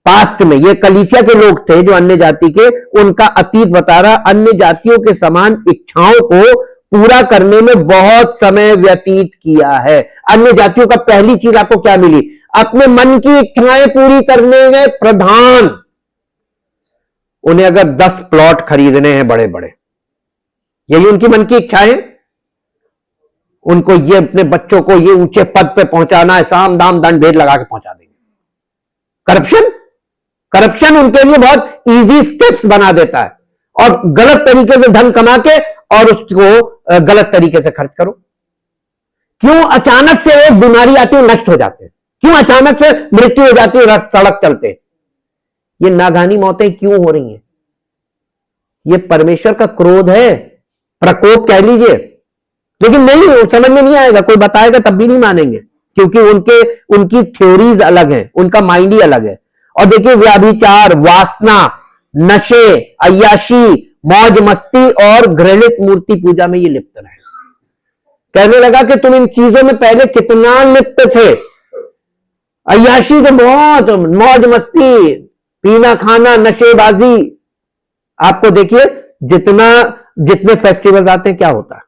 पास्ट में, ये कलीसिया के लोग थे जो अन्य जाति के, उनका अतीत बता रहा, अन्य जातियों के समान इच्छाओं को पूरा करने में बहुत समय व्यतीत किया है। अन्य जातियों का पहली चीज आपको क्या मिली? अपने मन की इच्छाएं पूरी करने में प्रधान। उन्हें अगर 10 प्लॉट खरीदने हैं बड़े बड़े, यही उनकी मन की इच्छाएं। उनको ये अपने बच्चों को ये ऊंचे पद पे पहुंचाना है, साम दाम दंड भेद लगा के पहुंचा देंगे। करप्शन उनके लिए बहुत इजी स्टेप्स बना देता है, और गलत तरीके से धन कमा के और उसको गलत तरीके से खर्च करो। क्यों? अचानक से एक बीमारी आती है, नष्ट हो जाते हैं। क्यों अचानक से मृत्यु हो जाती है सड़क चलते? ये नागानी मौतें क्यों हो रही हैं? ये परमेश्वर का क्रोध है, प्रकोप कह लीजिए, लेकिन नहीं, समझ में नहीं आएगा, कोई बताएगा तब भी नहीं मानेंगे, क्योंकि उनकी थ्योरीज अलग हैं, उनका माइंड ही अलग है। और देखिए, व्याभिचार, वासना, नशे, अय्याशी, मौज मस्ती और घृणित मूर्ति पूजा में ये लिप्त रहे। कहने लगा कि तुम इन चीजों में पहले कितना लिप्त थे। अय्याशी तो बहुत, मौज मस्ती, पीना खाना, नशेबाजी। आपको देखिए, जितने फेस्टिवल्स आते हैं क्या होता है,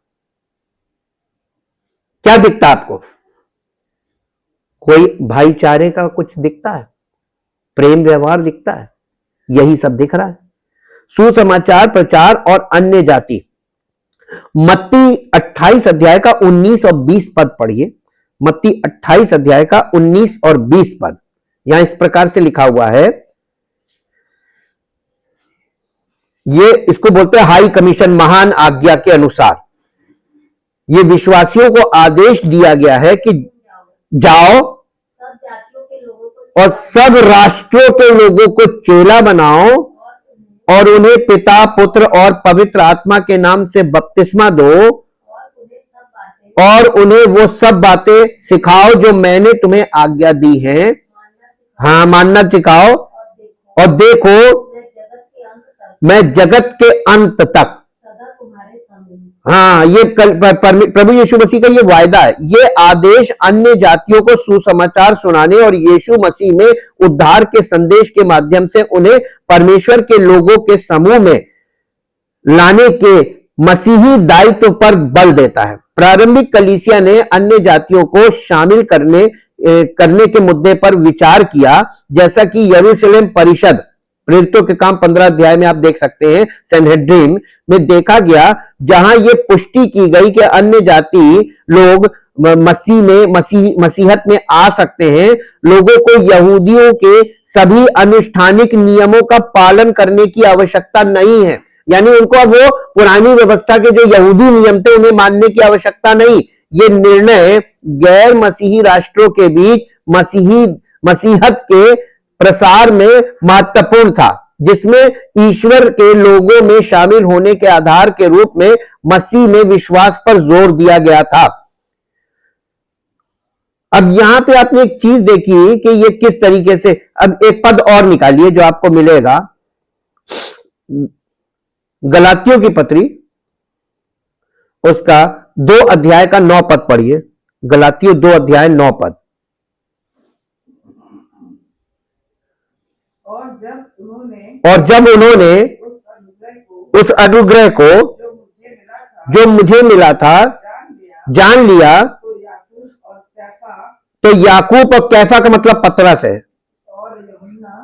क्या दिखता है आपको? कोई भाईचारे का कुछ दिखता है? प्रेम व्यवहार दिखता है? यही सब दिख रहा है। सुसमाचार प्रचार और अन्य जाति, मत्ती 28 अध्याय का 19 और 20 पद पढ़िए। मत्ती 28 अध्याय का 19 और 20 पद, यहां इस प्रकार से लिखा हुआ है। ये इसको बोलते हैं हाई कमीशन, महान आज्ञा के अनुसार ये विश्वासियों को आदेश दिया गया है कि जाओ और सब राष्ट्रों के लोगों को चेला बनाओ और उन्हें पिता पुत्र और पवित्र आत्मा के नाम से बपतिस्मा दो और उन्हें वो सब बातें सिखाओ जो मैंने तुम्हें आज्ञा दी है। हाँ, मानना सिखाओ। और देखो, मैं जगत के अंत तक, हाँ, ये प्रभु यीशु मसीह का ये वायदा है, ये आदेश अन्य जातियों को सुसमाचार सुनाने और यीशु मसीह में उद्धार के संदेश के माध्यम से उन्हें परमेश्वर के लोगों के समूह में लाने के मसीही दायित्व पर बल देता है। प्रारंभिक कलीसिया ने अन्य जातियों को शामिल करने के मुद्दे पर विचार किया, जैसा कि यरूशलेम परिषद, प्रेरितों के काम 15 अध्याय में आप देख सकते हैं, सनहेड्रिन में देखा गया, जहां यह पुष्टि की गई कि अन्य जाति लोग मसीहत में आ सकते हैं। लोगों को यहूदियों के सभी अनुष्ठानिक नियमों का पालन करने की आवश्यकता नहीं है, यानी उनको अब वो पुरानी व्यवस्था के जो यहूदी नियम थे उन्हें मानने की आवश्यकता नहीं। ये निर्णय गैर मसीही राष्ट्रों के बीच मसीहत के प्रसार में महत्वपूर्ण था, जिसमें ईश्वर के लोगों में शामिल होने के आधार के रूप में मसीह में विश्वास पर जोर दिया गया था। अब यहां पे आपने एक चीज देखी कि ये किस तरीके से, अब एक पद और निकालिए जो आपको मिलेगा, गलातियों की पत्री उसका 2 अध्याय का 9 पद पढ़िए। गलातियों 2 अध्याय 9 पद। और जब उन्होंने उस अनुग्रह को जो मुझे मिला था जान लिया, तो याकूब और कैफा का मतलब पतरस है,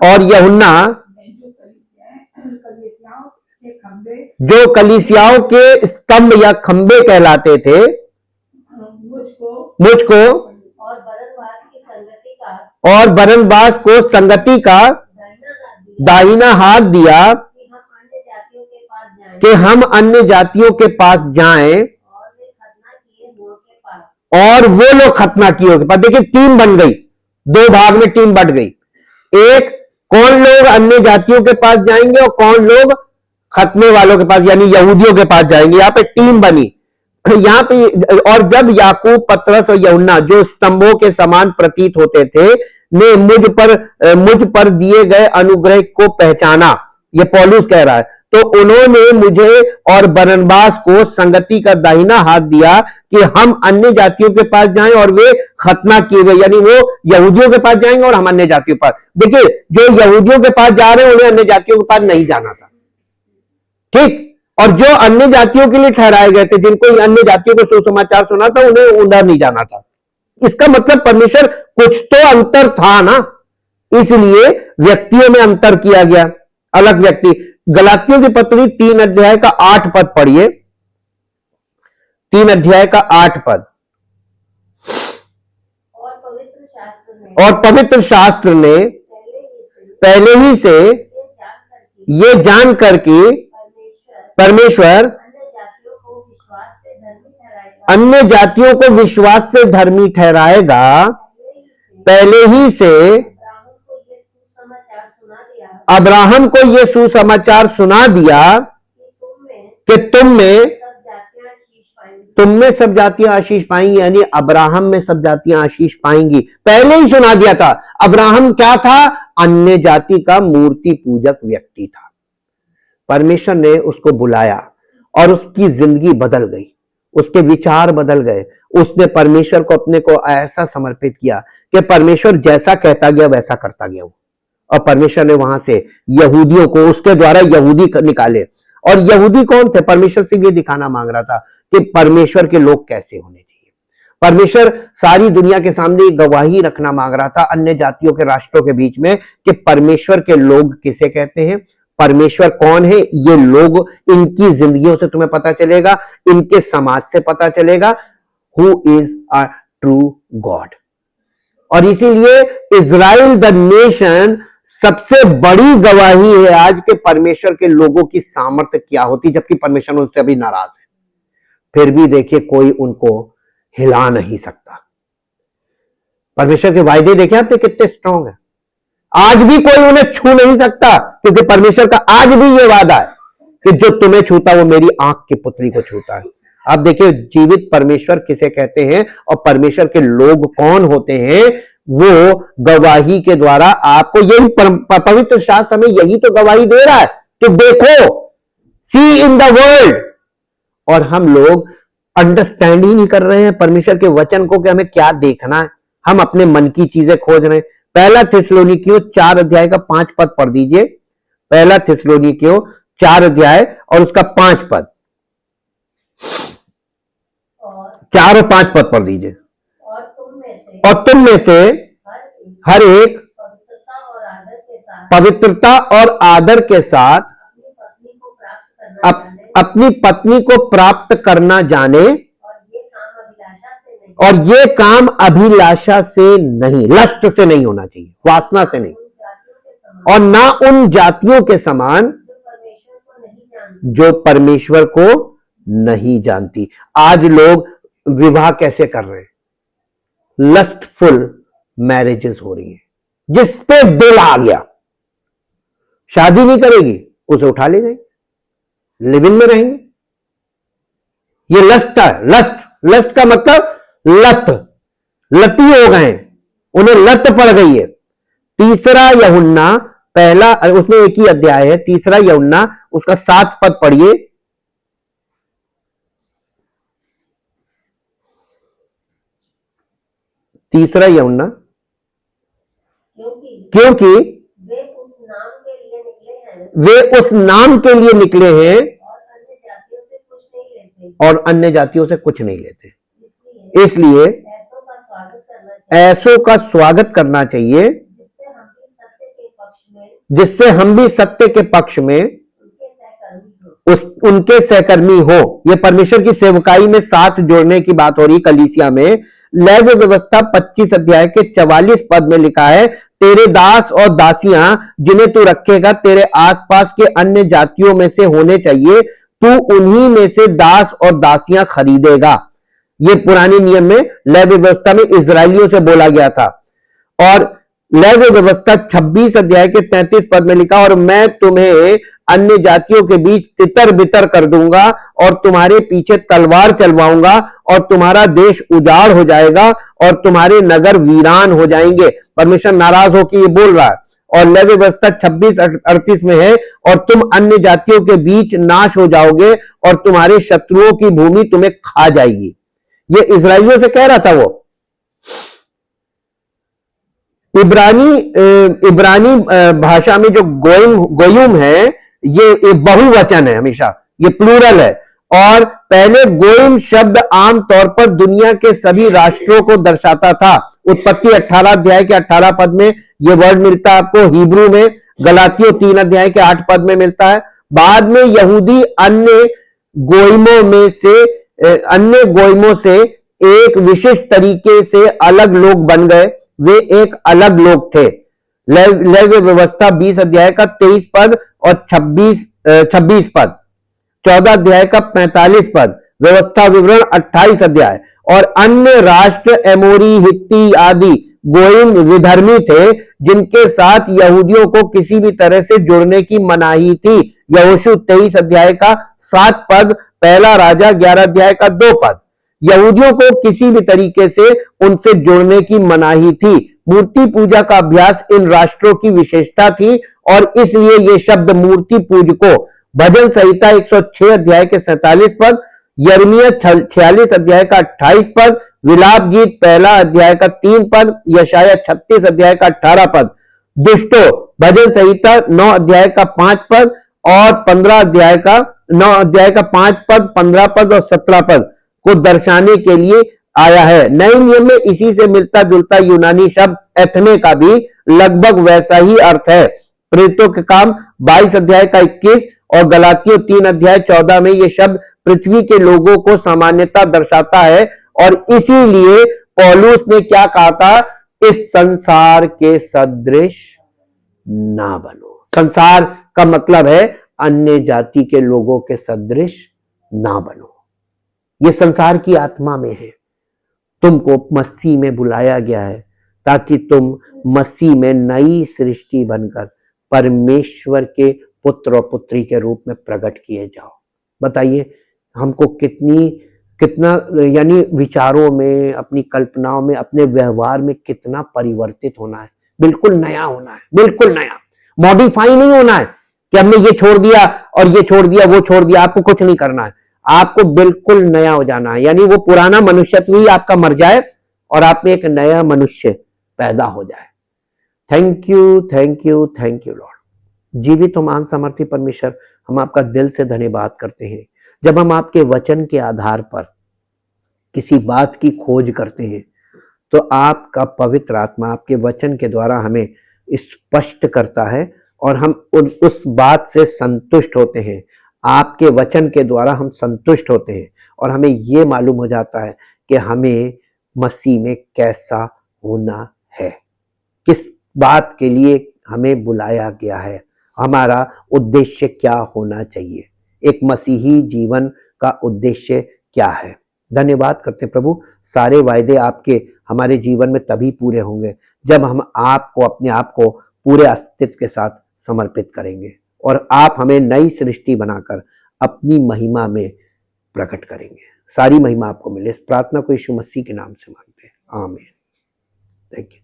और यूहन्ना जो कलीसियाओं के स्तंभ या खंबे कहलाते थे, मुझको और बरनबास को संगति का दाहिना हाथ दिया कि हम अन्य जातियों के पास जाएं और वो लोग खतना किए के पास। देखिए, टीम बन गई, 2 भाग में टीम बट गई। एक, कौन लोग अन्य जातियों के पास जाएंगे और कौन लोग खतने वालों के पास यानी यहूदियों के पास जाएंगे। यहां पे टीम बनी यहां पे। और जब याकूब, पतरस और यूहन्ना जो स्तंभों के समान प्रतीत होते थे ने मुझ पर दिए गए अनुग्रह को पहचाना, ये पौलुस कह रहा है, तो उन्होंने मुझे और बरनबास को संगति का दाहिना हाथ दिया कि हम अन्य जातियों के पास जाएं और वे खतना किए गए, यानी वो यहूदियों के पास जाएंगे और हम अन्य जातियों के पास। देखिए, जो यहूदियों के पास जा रहे हैं उन्हें अन्य जातियों के पास नहीं जाना था, ठीक। और जो अन्य जातियों के लिए ठहराए गए थे, जिनको अन्य जातियों को सुसमाचार सुना था, उन्हें उधर नहीं जाना था। इसका मतलब परमेश्वर कुछ तो अंतर था ना, इसलिए व्यक्तियों में अंतर किया गया, अलग व्यक्ति। गलातियों की पत्री 3 अध्याय का 8 पद पढ़िए। 3 अध्याय का 8 पद। और पवित्र शास्त्र ने पहले ही से ये जान करके परमेश्वर अन्य जातियों को विश्वास से धर्मी ठहराएगा, पहले ही से अब्राहम को ये सुसमाचार सुना दिया कि तुम में सब जातियां आशीष पाएंगी, यानी अब्राहम में सब जातियां आशीष पाएंगी। पहले ही सुना दिया था। अब्राहम क्या था? अन्य जाति का मूर्ति पूजक व्यक्ति था। परमेश्वर ने उसको बुलाया और उसकी जिंदगी बदल गई, उसके विचार बदल गए। उसने परमेश्वर को अपने को ऐसा समर्पित किया कि परमेश्वर जैसा कहता गया वैसा करता गया। और परमेश्वर ने वहां से यहूदियों को, उसके द्वारा यहूदी निकाले। और यहूदी कौन थे? परमेश्वर से ये दिखाना मांग रहा था कि परमेश्वर के लोग कैसे होने चाहिए। परमेश्वर सारी दुनिया के सामने गवाही रखना मांग रहा था अन्य जातियों के, राष्ट्रों के बीच में, कि परमेश्वर के लोग किसे कहते हैं, परमेश्वर कौन है। ये लोग, इनकी जिंदगियों से तुम्हें पता चलेगा, इनके समाज से पता चलेगा who is a true God. और इसीलिए इजराइल द नेशन सबसे बड़ी गवाही है आज के परमेश्वर के लोगों की सामर्थ्य क्या होती, जबकि परमेश्वर उनसे अभी नाराज है। फिर भी देखिए कोई उनको हिला नहीं सकता। परमेश्वर के वायदे देखे आपने कितने स्ट्रांग है। आज भी कोई उन्हें छू नहीं सकता, क्योंकि परमेश्वर का आज भी यह वादा है कि जो तुम्हें छूता वो मेरी आंख की पुतली को छूता है। आप देखिए जीवित परमेश्वर किसे कहते हैं और परमेश्वर के लोग कौन होते हैं। वो गवाही के द्वारा आपको, यही पवित्र शास्त्र हमें यही तो गवाही दे रहा है कि देखो, सी इन द वर्ल्ड। और हम लोग अंडरस्टैंड ही नहीं कर रहे हैं परमेश्वर के वचन को कि हमें क्या देखना है। हम अपने मन की चीजें खोज रहे हैं। पहला थिस्सलुनीकियों 4 अध्याय का 5 पद पढ़ दीजिए। पहला थिस्सलुनीकियों 4 अध्याय और उसका 5 पद, 4 और 5 पद पढ़ दीजिए। और तुम में से हर एक पवित्रता और आदर के साथ अपनी पत्नी को प्राप्त करना जाने, और ये काम अभिलाषा से नहीं, लस्ट से नहीं होना चाहिए, वासना से नहीं, और ना उन जातियों के समान जो परमेश्वर को नहीं जानती। आज लोग विवाह कैसे कर रहे हैं? लस्टफुल मैरिजेस हो रही है। जिस पे दिल आ गया, शादी नहीं करेगी, उसे उठा ले जाएंगे, लिव इन में रहेंगे। ये लस्ट है। लस्ट का मतलब लत, लती हो गए, उन्हें लत पड़ गई है। तीसरा यूहन्ना पहला, उसमें एक ही अध्याय है, तीसरा यूहन्ना उसका 7 पद पढ़िए। तीसरा यूहन्ना, क्योंकि वे उस नाम के लिए निकले हैं और अन्य जातियों से कुछ नहीं लेते। इसलिए ऐसों का स्वागत करना चाहिए जिससे हम भी सत्य के पक्ष में उनके सहकर्मी हो। यह परमेश्वर की सेवकाई में साथ जोड़ने की बात हो रही। कलीसिया में लेवी व्यवस्था 25 अध्याय के 44 पद में लिखा है, तेरे दास और दासियां जिन्हें तू रखेगा तेरे आसपास के अन्य जातियों में से होने चाहिए, तू उन्हीं में से दास और दासियां खरीदेगा। यह पुराने नियम में लेवी व्यवस्था में इजराइलियों से बोला गया था। और लेवी व्यवस्था 26 अध्याय के 33 पद में लिखा, और मैं तुम्हें अन्य जातियों के बीच तितर बितर कर दूंगा और तुम्हारे पीछे तलवार चलवाऊंगा और तुम्हारा देश उजाड़ हो जाएगा और तुम्हारे नगर वीरान हो जाएंगे। परमेश्वर नाराज होकर ये बोल रहा है। और लेवी व्यवस्था 26:38 में है, और तुम अन्य जातियों के बीच नाश हो जाओगे और तुम्हारे शत्रुओं की भूमि तुम्हें खा जाएगी। ये इजराइलियों से कह रहा था वो। इब्रानी भाषा में जो गोयुम है, ये बहुवचन है, हमेशा ये प्लूरल है। और पहले गोइम शब्द आमतौर पर दुनिया के सभी राष्ट्रों को दर्शाता था। उत्पत्ति 18 अध्याय के 18 पद में यह वर्ड मिलता है आपको। हिब्रू में गलातियों 3 अध्याय के 8 पद में मिलता है। बाद में यहूदी अन्य गोइमों से एक विशिष्ट तरीके से अलग लोग बन गए। वे एक अलग लोग थे। लेवी व्यवस्था 20 अध्याय का 23 पद और 26 पद, 14 अध्याय का 45 पद, व्यवस्था विवरण 28 अध्याय। और अन्य राष्ट्र एमोरी, हित्ती आदि गोइम विधर्मी थे जिनके साथ यहूदियों को किसी भी तरह से जुड़ने की मनाही थी। यहोशू 23 अध्याय का 7 पद, पहला राजा 11 अध्याय का 2 पद। यहूदियों को किसी भी तरीके से उनसे जुड़ने की मनाही थी। मूर्ति पूजा का अभ्यास इन राष्ट्रों की विशेषता थी और इसलिए ये शब्द मूर्ति पूजकों, भजन संहिता 106 अध्याय के 47 पद, यिर्मयाह 46 अध्याय का 28 पद, विलाप गीत पहला अध्याय का 3 पद, यशायाह 36 अध्याय का 18 पद, दुष्टों भजन संहिता 9 अध्याय का 5 पद और 15 अध्याय का 9 अध्याय का 5 पद, 15 पद और 17 पद को दर्शाने के लिए आया है। नए नियम में इसी से मिलता जुलता यूनानी शब्द एथने का भी लगभग वैसा ही अर्थ है। प्रेरितों के काम 22 अध्याय का 21 और गलातियों 3 अध्याय 14 में यह शब्द पृथ्वी के लोगों को सामान्यता दर्शाता है और इसीलिए पौलुस ने क्या कहा था, इस संसार के सदृश ना बनो। संसार का मतलब है अन्य जाति के लोगों के सदृश ना बनो। ये संसार की आत्मा में है। तुमको मसीह में बुलाया गया है ताकि तुम मसीह में नई सृष्टि बनकर परमेश्वर के पुत्र और पुत्री के रूप में प्रकट किए जाओ। बताइए हमको कितना यानी विचारों में, अपनी कल्पनाओं में, अपने व्यवहार में कितना परिवर्तित होना है। बिल्कुल नया होना है, बिल्कुल नया। मॉडिफाई नहीं होना है कि हमने ये छोड़ दिया और ये छोड़ दिया, वो छोड़ दिया। आपको कुछ नहीं करना है, आपको बिल्कुल नया हो जाना है। यानी वो पुराना मनुष्यत्व ही आपका मर जाए और आप में एक नया मनुष्य पैदा हो जाए। Thank you, thank you, thank you Lord. जीवित मान सामर्थी परमेश्वर, हम आपका दिल से धन्यवाद करते हैं। जब हम आपके वचन के आधार पर किसी बात की खोज करते हैं तो आपका पवित्र आत्मा आपके वचन के द्वारा हमें स्पष्ट करता है और हम उस बात से संतुष्ट होते हैं। आपके वचन के द्वारा हम संतुष्ट होते हैं और हमें ये मालूम हो जाता है कि हमें मसीह में कैसा होना है, किस बात के लिए हमें बुलाया गया है, हमारा उद्देश्य क्या होना चाहिए, एक मसीही जीवन का उद्देश्य क्या है। धन्यवाद करते प्रभु। सारे वायदे आपके हमारे जीवन में तभी पूरे होंगे जब हम आपको, अपने आप को पूरे अस्तित्व के साथ समर्पित करेंगे और आप हमें नई सृष्टि बनाकर अपनी महिमा में प्रकट करेंगे। सारी महिमा आपको मिले। इस प्रार्थना को यीशु मसीह के नाम से मांगते हैं, आमीन। Thank you.